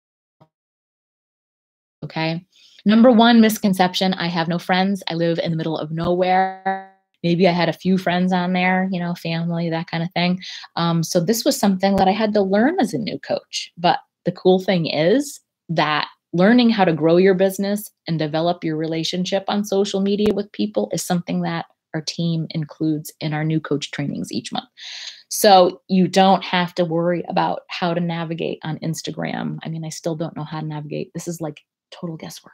Okay. Number one misconception: I have no friends. I live in the middle of nowhere. Maybe I had a few friends on there, family, that kind of thing. So this was something that I had to learn as a new coach. But the cool thing is that learning how to grow your business and develop your relationship on social media with people is something that our team includes in our new coach trainings each month. So you don't have to worry about how to navigate on Instagram. I mean, I still don't know how to navigate. This is like total guesswork.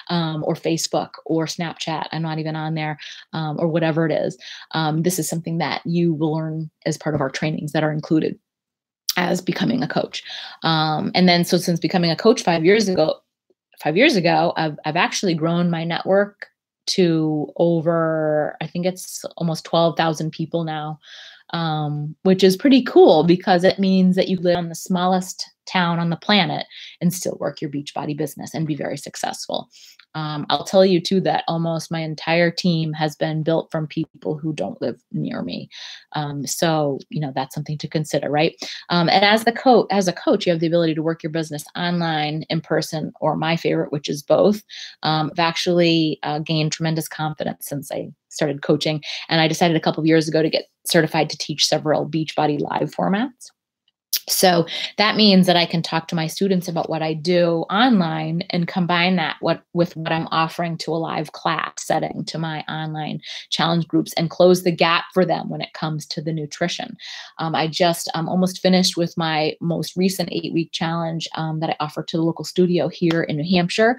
Or Facebook or Snapchat. I'm not even on there, or whatever it is. This is something that you will learn as part of our trainings that are included as becoming a coach. And then, so since becoming a coach 5 years ago, I've actually grown my network to over, I think it's almost 12,000 people now, which is pretty cool because it means that you live on the smallest town on the planet and still work your Beachbody business and be very successful. I'll tell you too that almost my entire team has been built from people who don't live near me. So that's something to consider, right? And as a coach, you have the ability to work your business online, in person, or my favorite, which is both. I've actually gained tremendous confidence since I started coaching, and I decided a couple of years ago to get certified to teach several Beachbody live formats. So that means that I can talk to my students about what I do online and combine that with what I'm offering to a live class setting, to my online challenge groups, and close the gap for them when it comes to the nutrition. I just almost finished with my most recent 8-week challenge that I offer to the local studio here in New Hampshire.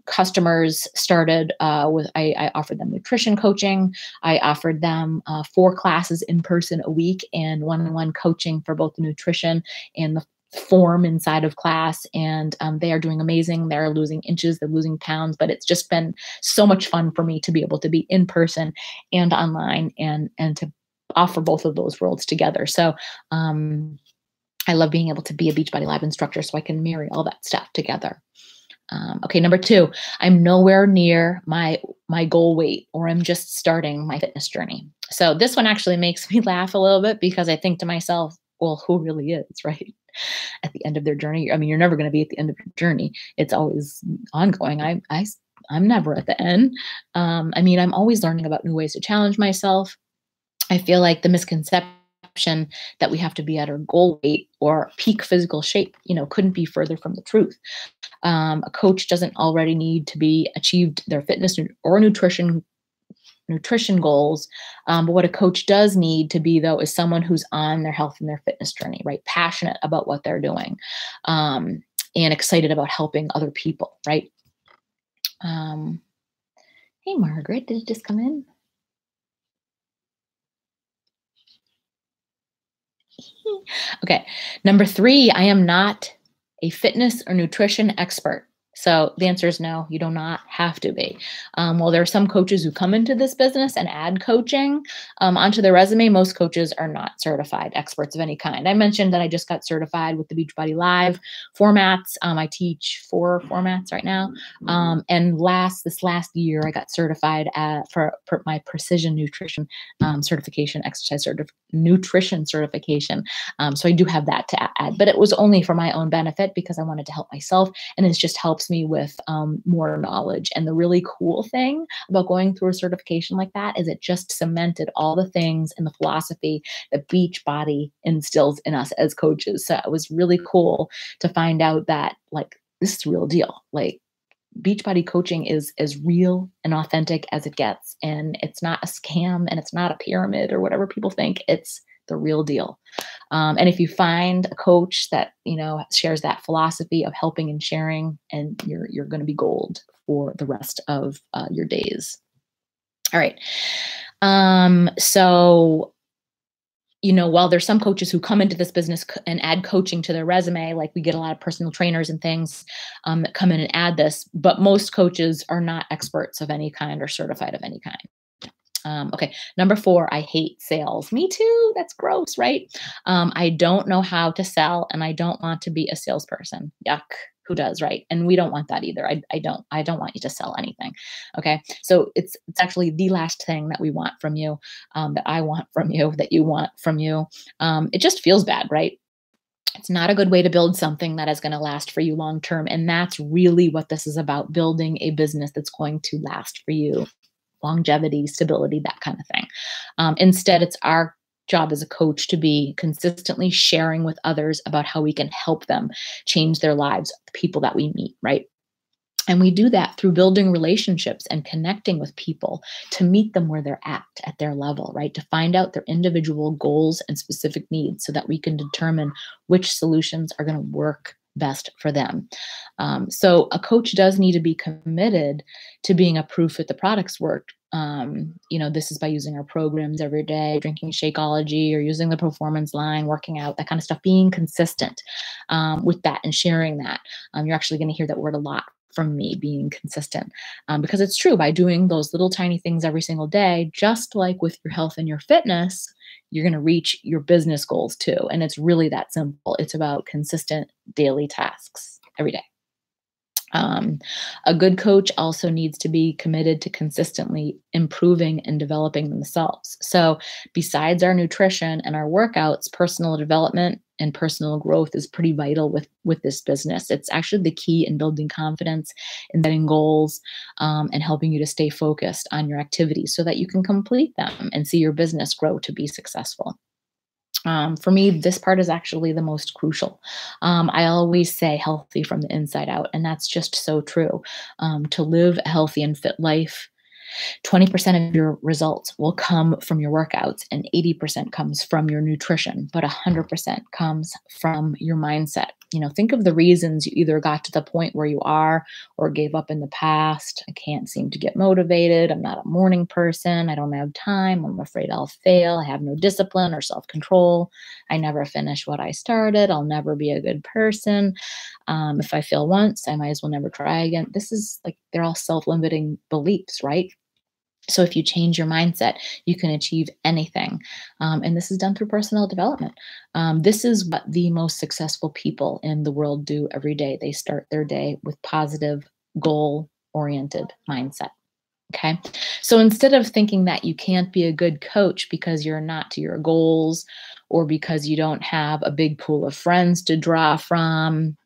Customers started with, I offered them nutrition coaching. I offered them 4 classes in person a week and one-on-one coaching for both the nutrition and the form inside of class, and they are doing amazing. They're losing inches, they're losing pounds, but it's just been so much fun for me to be able to be in person and online, and to offer both of those worlds together. So I love being able to be a Beachbody Live instructor so I can marry all that stuff together. Okay, number 2, I'm nowhere near my goal weight, or I'm just starting my fitness journey. So this one actually makes me laugh a little bit, because I think to myself, well, who really is, right? At the end of their journey. I mean, you're never going to be at the end of your journey. It's always ongoing. I'm never at the end. I mean, I'm always learning about new ways to challenge myself. I feel like the misconception that we have to be at our goal weight or peak physical shape, couldn't be further from the truth. A coach doesn't already need to be achieved their fitness or nutrition goals. But what a coach does need to be, though, is someone who's on their health and their fitness journey, right? Passionate about what they're doing, and excited about helping other people, right? Hey, Margaret, did it just come in? Okay. Number 3, I am not a fitness or nutrition expert. So the answer is no, you do not have to be. While there are some coaches who come into this business and add coaching onto their resume, most coaches are not certified experts of any kind. I mentioned that I just got certified with the Beachbody Live formats. I teach 4 formats right now. And this last year, I got certified for my precision nutrition certification, nutrition certification. So I do have that to add, but it was only for my own benefit, because I wanted to help myself, and it just helps me with more knowledge. And the really cool thing about going through a certification like that is it just cemented all the things and the philosophy that Beachbody instills in us as coaches. So it was really cool to find out that, like, this is the real deal. Like, Beachbody coaching is as real and authentic as it gets. And it's not a scam, and it's not a pyramid or whatever people think. It's the real deal. And if you find a coach that, shares that philosophy of helping and sharing, and you're going to be gold for the rest of your days. All right. So, while there's some coaches who come into this business and add coaching to their resume, like we get a lot of personal trainers and things that come in and add this, but most coaches are not experts of any kind or certified of any kind. Okay. Number 4, I hate sales. Me too. That's gross, right? I don't know how to sell, and I don't want to be a salesperson. Yuck. Who does, right? And we don't want that either. I don't want you to sell anything. Okay. So it's actually the last thing that we want from you, that I want from you, that you want from you. It just feels bad, right? It's not a good way to build something that is going to last for you long term. And that's really what this is about, building a business that's going to last for you. Longevity, stability, that kind of thing. Instead, it's our job as a coach to be consistently sharing with others about how we can help them change their lives, the people that we meet, right? And we do that through building relationships and connecting with people to meet them where they're at their level, right? To find out their individual goals and specific needs so that we can determine which solutions are going to work best for them. So a coach does need to be committed to being a proof that the products work. This is by using our programs every day, drinking Shakeology, or using the performance line, working out, that kind of stuff, being consistent with that and sharing that. You're actually going to hear that word a lot from me, being consistent, because it's true. By doing those little tiny things every single day, just like with your health and your fitness, you're going to reach your business goals too. And it's really that simple. It's about consistent daily tasks every day. A good coach also needs to be committed to consistently improving and developing themselves. So besides our nutrition and our workouts, personal development and personal growth is pretty vital with this business. It's actually the key in building confidence, in setting goals, and helping you to stay focused on your activities so that you can complete them and see your business grow to be successful. For me, this part is actually the most crucial. I always say healthy from the inside out, and that's just so true. To live a healthy and fit life, 20% of your results will come from your workouts, and 80% comes from your nutrition, but 100% comes from your mindset. Think of the reasons you either got to the point where you are or gave up in the past. I can't seem to get motivated. I'm not a morning person. I don't have time. I'm afraid I'll fail. I have no discipline or self-control. I never finish what I started. I'll never be a good person. If I fail once, I might as well never try again. This is like, they're all self-limiting beliefs, right? So if you change your mindset, you can achieve anything. And this is done through personal development. This is what the most successful people in the world do every day. They start their day with positive, goal-oriented mindset. Okay. So instead of thinking that you can't be a good coach because you're not to your goals or because you don't have a big pool of friends to draw from,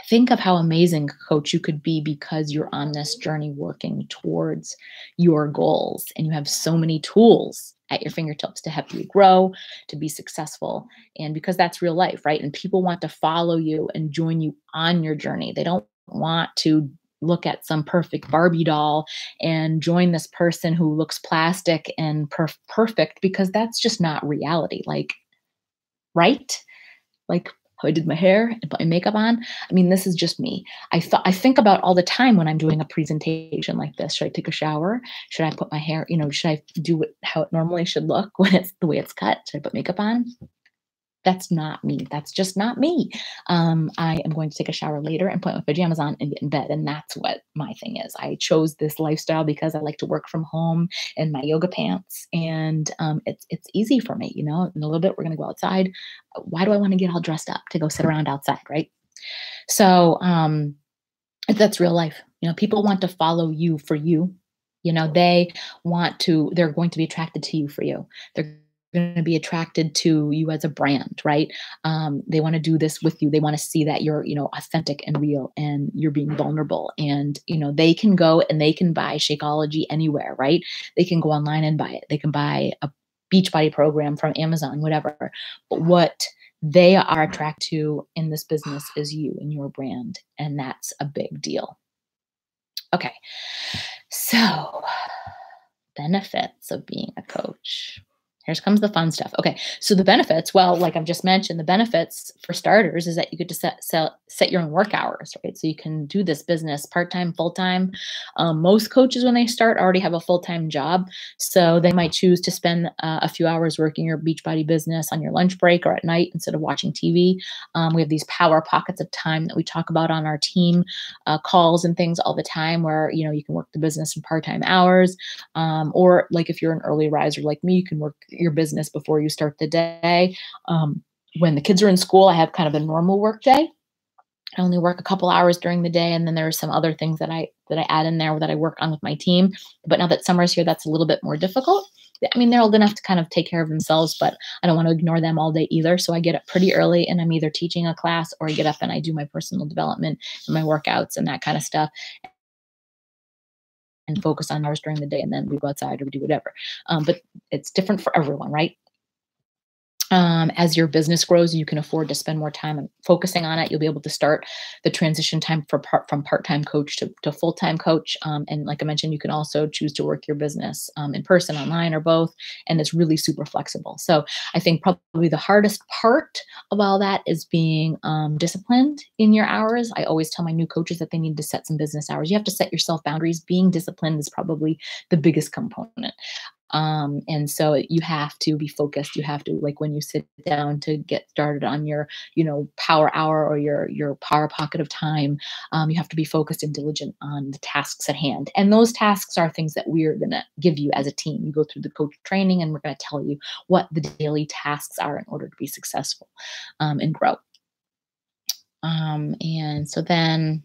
think of how amazing a coach you could be because you're on this journey working towards your goals and you have so many tools at your fingertips to help you grow, to be successful. And because that's real life, right? And people want to follow you and join you on your journey. They don't want to look at some perfect Barbie doll and join this person who looks plastic and perfect, because that's just not reality. Like, right? Like how I did my hair and put my makeup on. I mean, this is just me. I think about all the time when I'm doing a presentation like this. Should I take a shower? Should I put my hair, should I do how it normally should look when it's the way it's cut? Should I put makeup on? That's not me. That's just not me. I am going to take a shower later and put my pajamas on and get in bed. And that's what my thing is. I chose this lifestyle because I like to work from home in my yoga pants. And it's easy for me, In a little bit, we're going to go outside. Why do I want to get all dressed up to go sit around outside, right? So that's real life. People want to follow you for you. They're going to be attracted to you for you. They're going to be attracted to you as a brand, right? They want to do this with you. They want to see that you're, authentic and real and you're being vulnerable. And, they can go and they can buy Shakeology anywhere, right? They can go online and buy it. They can buy a Beachbody program from Amazon, whatever. But what they are attracted to in this business is you and your brand. And that's a big deal. Okay. So, benefits of being a coach. Here comes the fun stuff. Okay, so the benefits, well, like I've just mentioned, the benefits for starters is that you get to set your own work hours, right? So you can do this business part-time, full-time. Most coaches, when they start, already have a full-time job. So they might choose to spend a few hours working your Beachbody business on your lunch break or at night instead of watching TV. We have these power pockets of time that we talk about on our team calls and things all the time where, you can work the business in part-time hours. Or like if you're an early riser like me, you can work your business before you start the day. When the kids are in school, I have kind of a normal work day. I only work a couple hours during the day, and then there are some other things that I add in there that I work on with my team. But now that summer's here, that's a little bit more difficult. I mean, they're old enough to kind of take care of themselves, but I don't want to ignore them all day either. So I get up pretty early and I'm either teaching a class or I get up and I do my personal development and my workouts and that kind of stuff, and focus on hours during the day, and then we go outside or we do whatever. But it's different for everyone, right? As your business grows, you can afford to spend more time on focusing on it. You'll be able to start the transition time from part-time coach to full-time coach. And like I mentioned, you can also choose to work your business in person, online, or both. And it's really super flexible. So I think probably the hardest part of all that is being disciplined in your hours. I always tell my new coaches that they need to set some business hours. You have to set yourself boundaries. Being disciplined is probably the biggest component. And so you have to be focused. You have to, like when you sit down to get started on your, power hour or your power pocket of time, you have to be focused and diligent on the tasks at hand. And those tasks are things that we're going to give you as a team. You go through the coach training and we're going to tell you what the daily tasks are in order to be successful and grow. And so then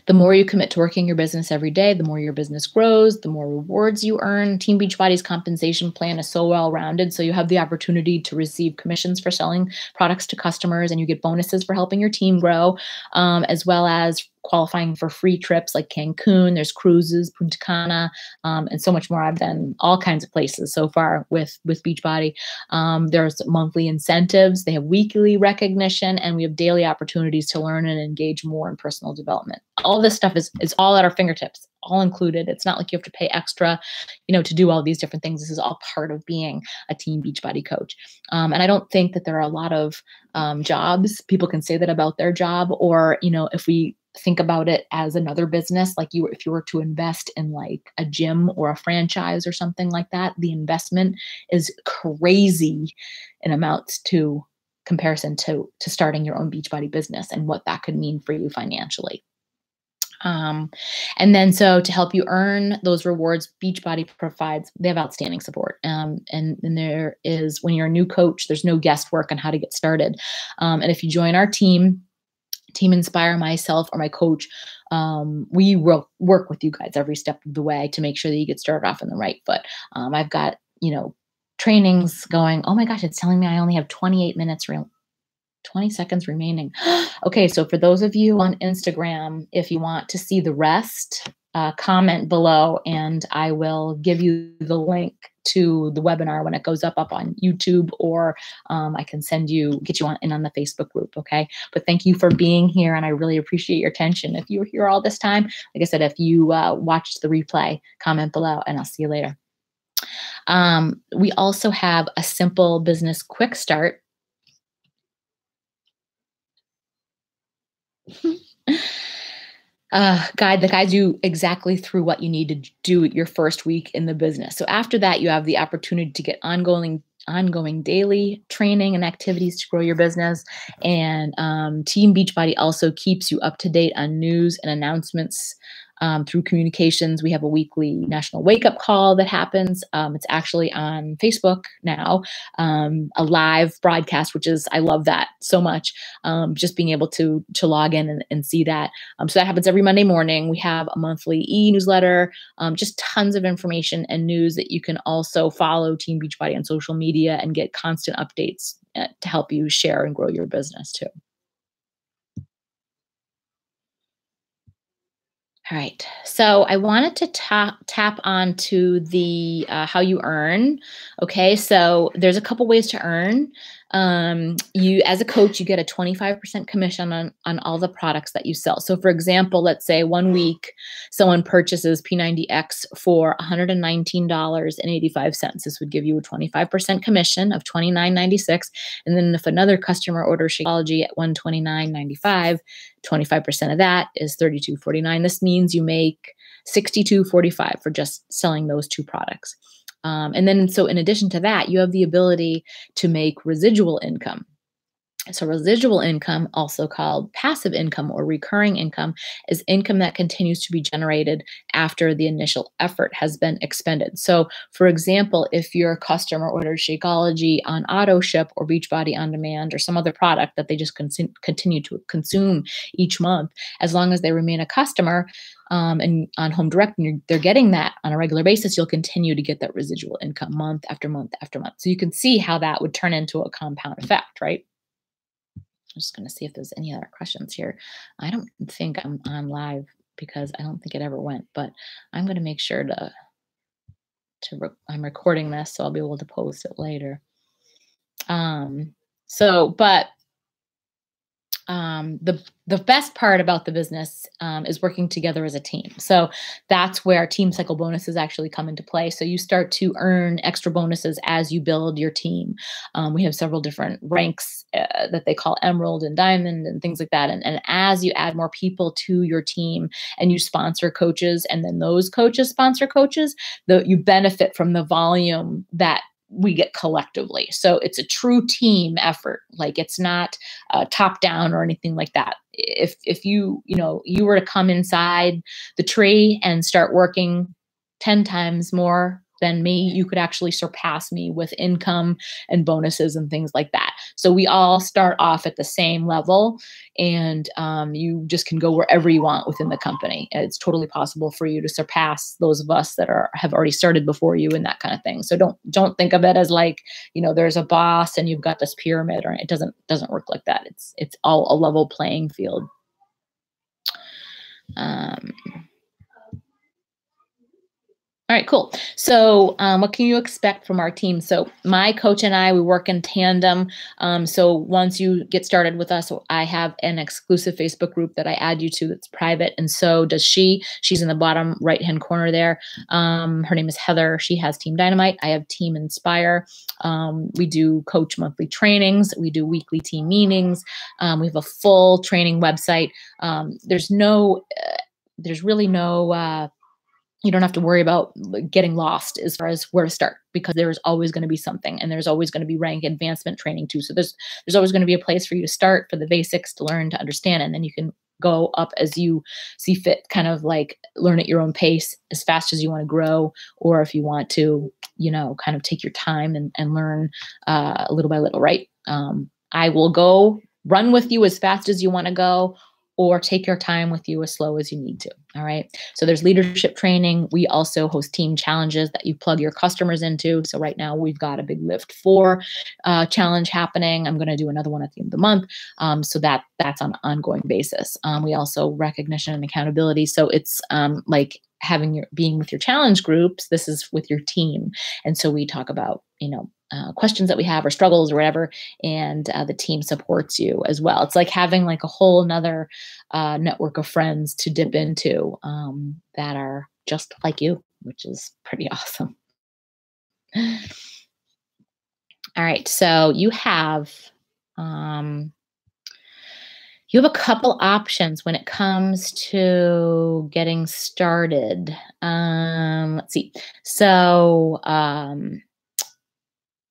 the more you commit to working your business every day, the more your business grows, the more rewards you earn. Team Beachbody's compensation plan is so well-rounded, so you have the opportunity to receive commissions for selling products to customers, and you get bonuses for helping your team grow, as well as qualifying for free trips like Cancun. There's cruises, Punta Cana, and so much more. I've been all kinds of places so far with Beachbody. There's monthly incentives. They have weekly recognition, and we have daily opportunities to learn and engage more in personal development. All this stuff is all at our fingertips all included. It's not like you have to pay extra, to do all these different things. This is all part of being a team Beachbody coach. And I don't think that there are a lot of jobs. People can say that about their job, or, if we think about it as another business, like if you were to invest in like a gym or a franchise or something like that, the investment is crazy in amounts to comparison to starting your own Beachbody business and what that could mean for you financially. And then so to help you earn those rewards, Beachbody provides, they have outstanding support. And there is, when you're a new coach, there's no guesswork on how to get started. And if you join our Team Inspire, myself or my coach, we will work with you guys every step of the way to make sure that you get started off on the right foot. I've got, trainings going. Oh my gosh, it's telling me I only have 28 minutes, 20 seconds remaining. Okay, so for those of you on Instagram, if you want to see the rest, comment below and I will give you the link to the webinar when it goes up on YouTube, or I can get you in on the Facebook group, okay? But thank you for being here, and I really appreciate your attention. If you were here all this time, like I said, if you watched the replay, comment below, and I'll see you later. We also have a simple business quick start. Guide that guides you exactly through what you need to do your first week in the business. So after that, you have the opportunity to get ongoing daily training and activities to grow your business. And Team Beachbody also keeps you up to date on news and announcements through communications. We have a weekly national wake-up call that happens. It's actually on Facebook now, a live broadcast, which is, I love that so much. Just being able to log in and see that. So that happens every Monday morning. We have a monthly e-newsletter, just tons of information and news that you can also follow Team Beachbody on social media and get constant updates to help you share and grow your business too. All right, so I wanted to tap onto the how you earn. Okay, so there's a couple ways to earn. You, as a coach, you get a 25% commission on all the products that you sell. So for example, let's say 1 week someone purchases P90X for $119.85. This would give you a 25% commission of $29.96. And then if another customer orders Shakeology at $129.95, 25% of that is $32.49. This means you make $62.45 for just selling those two products. And then, so in addition to that, you have the ability to make residual income. So residual income, also called passive income or recurring income, is income that continues to be generated after the initial effort has been expended. So for example, if your customer orders Shakeology on auto ship or Beachbody on demand or some other product that they just continue to consume each month, as long as they remain a customer and on Home Direct, and they're getting that on a regular basis, you'll continue to get that residual income month after month after month. So you can see how that would turn into a compound effect, right? I'm just going to see if there's any other questions here. I don't think I'm on live because I don't think it ever went, but I'm going to make sure I'm recording this, so I'll be able to post it later. The best part about the business is working together as a team. So that's where team cycle bonuses actually come into play. So you start to earn extra bonuses as you build your team. We have several different ranks that they call Emerald and Diamond and things like that. And as you add more people to your team and you sponsor coaches, and then those coaches sponsor coaches, you benefit from the volume that we get collectively. So it's a true team effort. Like, it's not top down or anything like that. If you were to come inside the tree and start working 10 times more than me, you could actually surpass me with income and bonuses and things like that. So we all start off at the same level, and you just can go wherever you want within the company. It's totally possible for you to surpass those of us that have already started before you and that kind of thing. So don't think of it as like, there's a boss and you've got this pyramid, or it doesn't work like that. It's all a level playing field. All right, cool. So, what can you expect from our team? So, my coach and I, we work in tandem. So, once you get started with us, I have an exclusive Facebook group that I add you to that's private. And so does she. She's in the bottom right hand corner there. Her name is Heather. She has Team Dynamite. I have Team Inspire. We do coach monthly trainings, we do weekly team meetings. We have a full training website. There's really no, you don't have to worry about getting lost as far as where to start, because there's always going to be something, and there's always going to be rank advancement training too. So there's always going to be a place for you to start, for the basics to learn, to understand, and then you can go up as you see fit, kind of like learn at your own pace as fast as you want to grow, or if you want to, kind of take your time and learn little by little, right? I will go run with you as fast as you want to go, or take your time with you as slow as you need to. All right. So there's leadership training. We also host team challenges that you plug your customers into. So right now we've got a big Lift 4 challenge happening. I'm going to do another one at the end of the month. So that's on an ongoing basis. We also recognition and accountability. So it's like being with your challenge groups. This is with your team. And so we talk about, questions that we have or struggles or whatever, and the team supports you as well. It's like having like a whole nother network of friends to dip into that are just like you, which is pretty awesome. All right, so you have a couple options when it comes to getting started. Let's see. So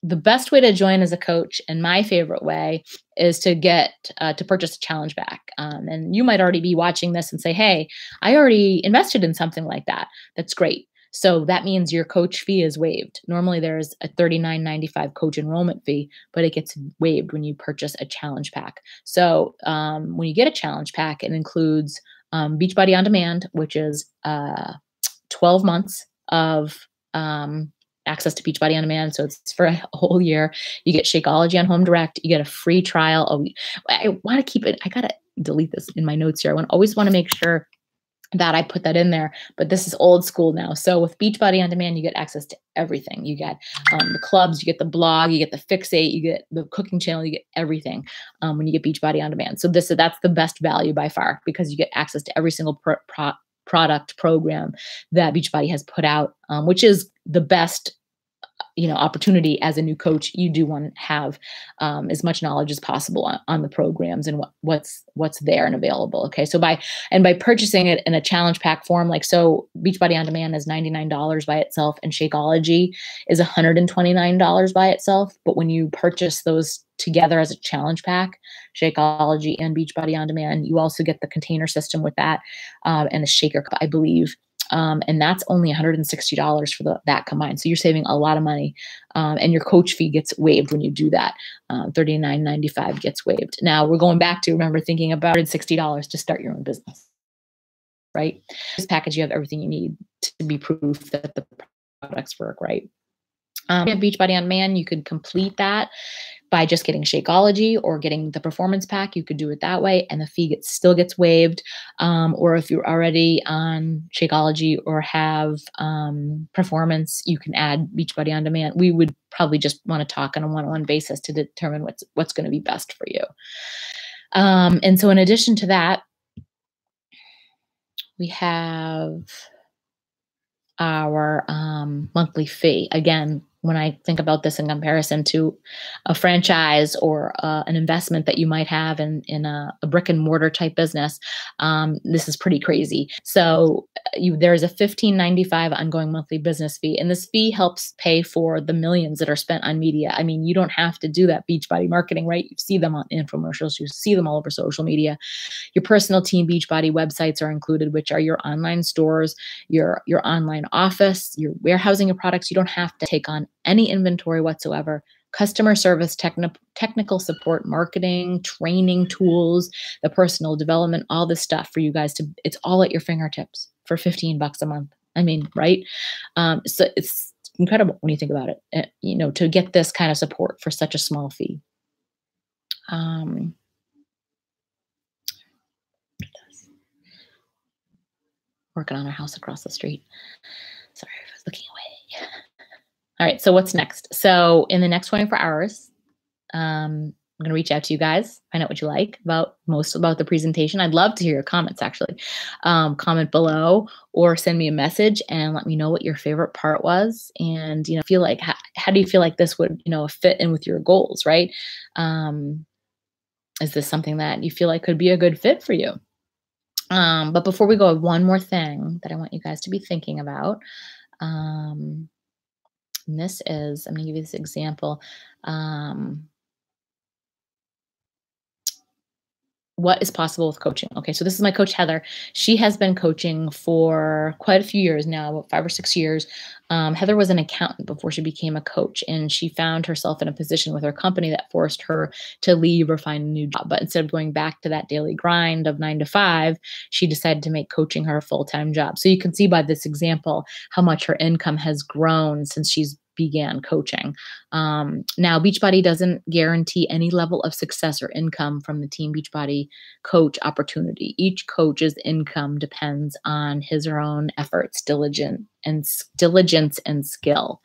the best way to join as a coach, and my favorite way, is to get to purchase a challenge back. And you might already be watching this and say, "Hey, I already invested in something like that. That's great." So that means your coach fee is waived. Normally, there's a $39.95 coach enrollment fee, but it gets waived when you purchase a challenge pack. So when you get a challenge pack, it includes Beachbody On Demand, which is 12 months of access to Beachbody On Demand. So it's for a whole year. You get Shakeology on Home Direct. You get a free trial. I want to keep it. I got to delete this in my notes here. Always want to make sure that I put that in there, but this is old school now. So with Beachbody On Demand, you get access to everything. You get the clubs, you get the blog, you get the Fixate, you get the cooking channel, you get everything when you get Beachbody On Demand. So that's the best value by far, because you get access to every single product program that Beachbody has put out, which is the best opportunity as a new coach. You do want to have as much knowledge as possible on the programs and what's there and available. Okay, so by purchasing it in a challenge pack form, like, so Beachbody On Demand is $99 by itself, and Shakeology is $129 by itself. But when you purchase those together as a challenge pack, Shakeology and Beachbody On Demand, you also get the container system with that, and a shaker cup, I believe. And that's only $160 for that combined. So you're saving a lot of money. And your coach fee gets waived when you do that. $39.95 gets waived. Now we're going back to, remember, thinking about $160 to start your own business, right? This package, you have everything you need to be proof that the products work, right? You have Beachbody On Demand. You could complete that by just getting Shakeology or getting the performance pack. You could do it that way, and the fee still gets waived. Or if you're already on Shakeology or have performance, you can add Beachbody On Demand. We would probably just want to talk on a one-on-one basis to determine what's going to be best for you. And so in addition to that, we have our monthly fee. Again, when I think about this in comparison to a franchise or an investment that you might have in a brick and mortar type business, this is pretty crazy. So there's a $15.95 ongoing monthly business fee, and this fee helps pay for the millions that are spent on media. I mean, you don't have to do that Beachbody marketing, right? You see them on infomercials, you see them all over social media. Your personal Team Beachbody websites are included, which are your online stores, your online office, your warehousing of products. You don't have to take on any inventory whatsoever. Customer service, technical support, marketing, training tools, the personal development, all this stuff for you guys it's all at your fingertips for $15 a month. I mean, right? So it's incredible when you think about it, to get this kind of support for such a small fee. Working on our house across the street. Sorry looking away. All right, so what's next? So in the next 24 hours, I'm going to reach out to you guys, find out what you like most about the presentation. I'd love to hear your comments actually. Comment below or send me a message and let me know what your favorite part was. And, feel like, how do you feel like this would, fit in with your goals, right? Um, is this something that you feel like could be a good fit for you? But before we go, one more thing that I want you guys to be thinking about. Um, and this is, I'm going to give you this example. Um, what is possible with coaching? Okay, so this is my coach, Heather. She has been coaching for quite a few years now, about 5 or 6 years. Heather was an accountant before she became a coach, and she found herself in a position with her company that forced her to leave or find a new job. But instead of going back to that daily grind of 9 to 5, she decided to make coaching her full-time job. So you can see by this example how much her income has grown since she's began coaching. Now, Beachbody doesn't guarantee any level of success or income from the Team Beachbody coach opportunity. Each coach's income depends on his or her own efforts, diligence and skill.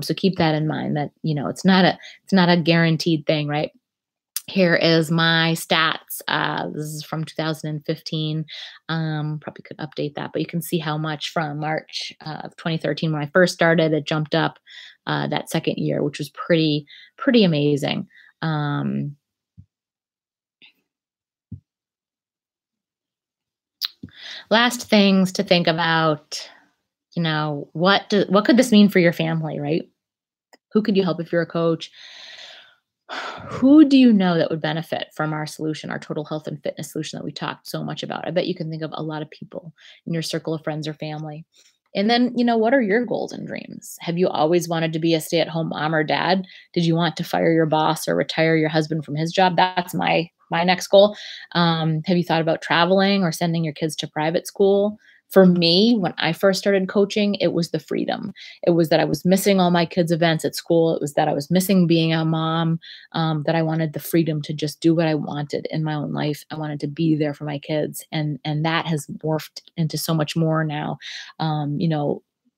So keep that in mind. That it's not a guaranteed thing, right? Here is my stats. This is from 2015. Probably could update that, but you can see how much from March of 2013 when I first started, it jumped up that second year, which was pretty amazing. Last things to think about. What could this mean for your family, right? Who could you help if you're a coach? Who do you know that would benefit from our solution, our total health and fitness solution that we talked so much about? I bet you can think of a lot of people in your circle of friends or family. And then, what are your goals and dreams? Have you always wanted to be a stay-at-home mom or dad? Did you want to fire your boss or retire your husband from his job? That's my next goal. Have you thought about traveling or sending your kids to private school? For me, when I first started coaching, it was the freedom. It was that I was missing all my kids' events at school. It was that I was missing being a mom, that I wanted the freedom to just do what I wanted in my own life. I wanted to be there for my kids. And that has morphed into so much more now.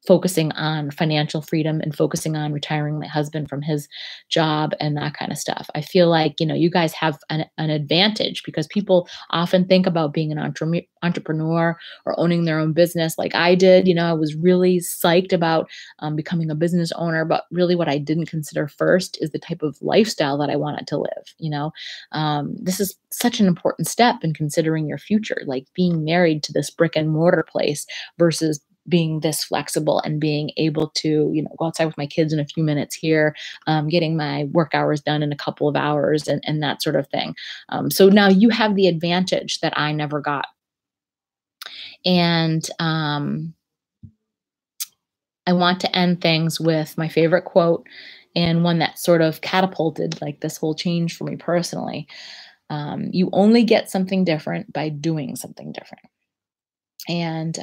Focusing on financial freedom and focusing on retiring my husband from his job and that kind of stuff. I feel like, you guys have an advantage because people often think about being an entrepreneur or owning their own business like I did. I was really psyched about becoming a business owner, but really what I didn't consider first is the type of lifestyle that I wanted to live. This is such an important step in considering your future, like being married to this brick and mortar place versus being this flexible and being able to, go outside with my kids in a few minutes here, getting my work hours done in a couple of hours and that sort of thing. So now you have the advantage that I never got. And I want to end things with my favorite quote and one that sort of catapulted like this whole change for me personally. You only get something different by doing something different. And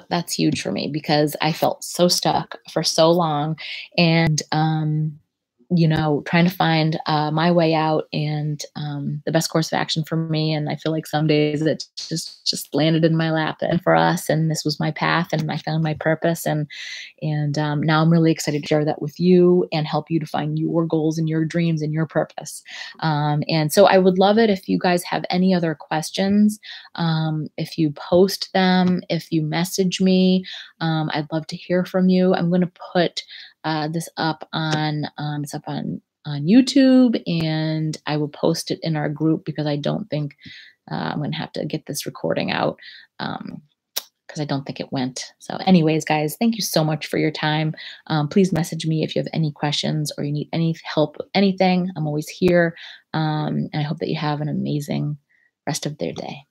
that's huge for me because I felt so stuck for so long, and trying to find my way out and the best course of action for me. And I feel like some days it just landed in my lap and for us, and this was my path, and I found my purpose. And now I'm really excited to share that with you and help you to find your goals and your dreams and your purpose. And so I would love it if you guys have any other questions. If you post them, if you message me, I'd love to hear from you. I'm going to put this up on it's up on YouTube, and I will post it in our group because I don't think I'm going to have to get this recording out because I don't think it went. So anyways, guys, thank you so much for your time. Please message me if you have any questions or you need any help with anything. I'm always here. And I hope that you have an amazing rest of their day.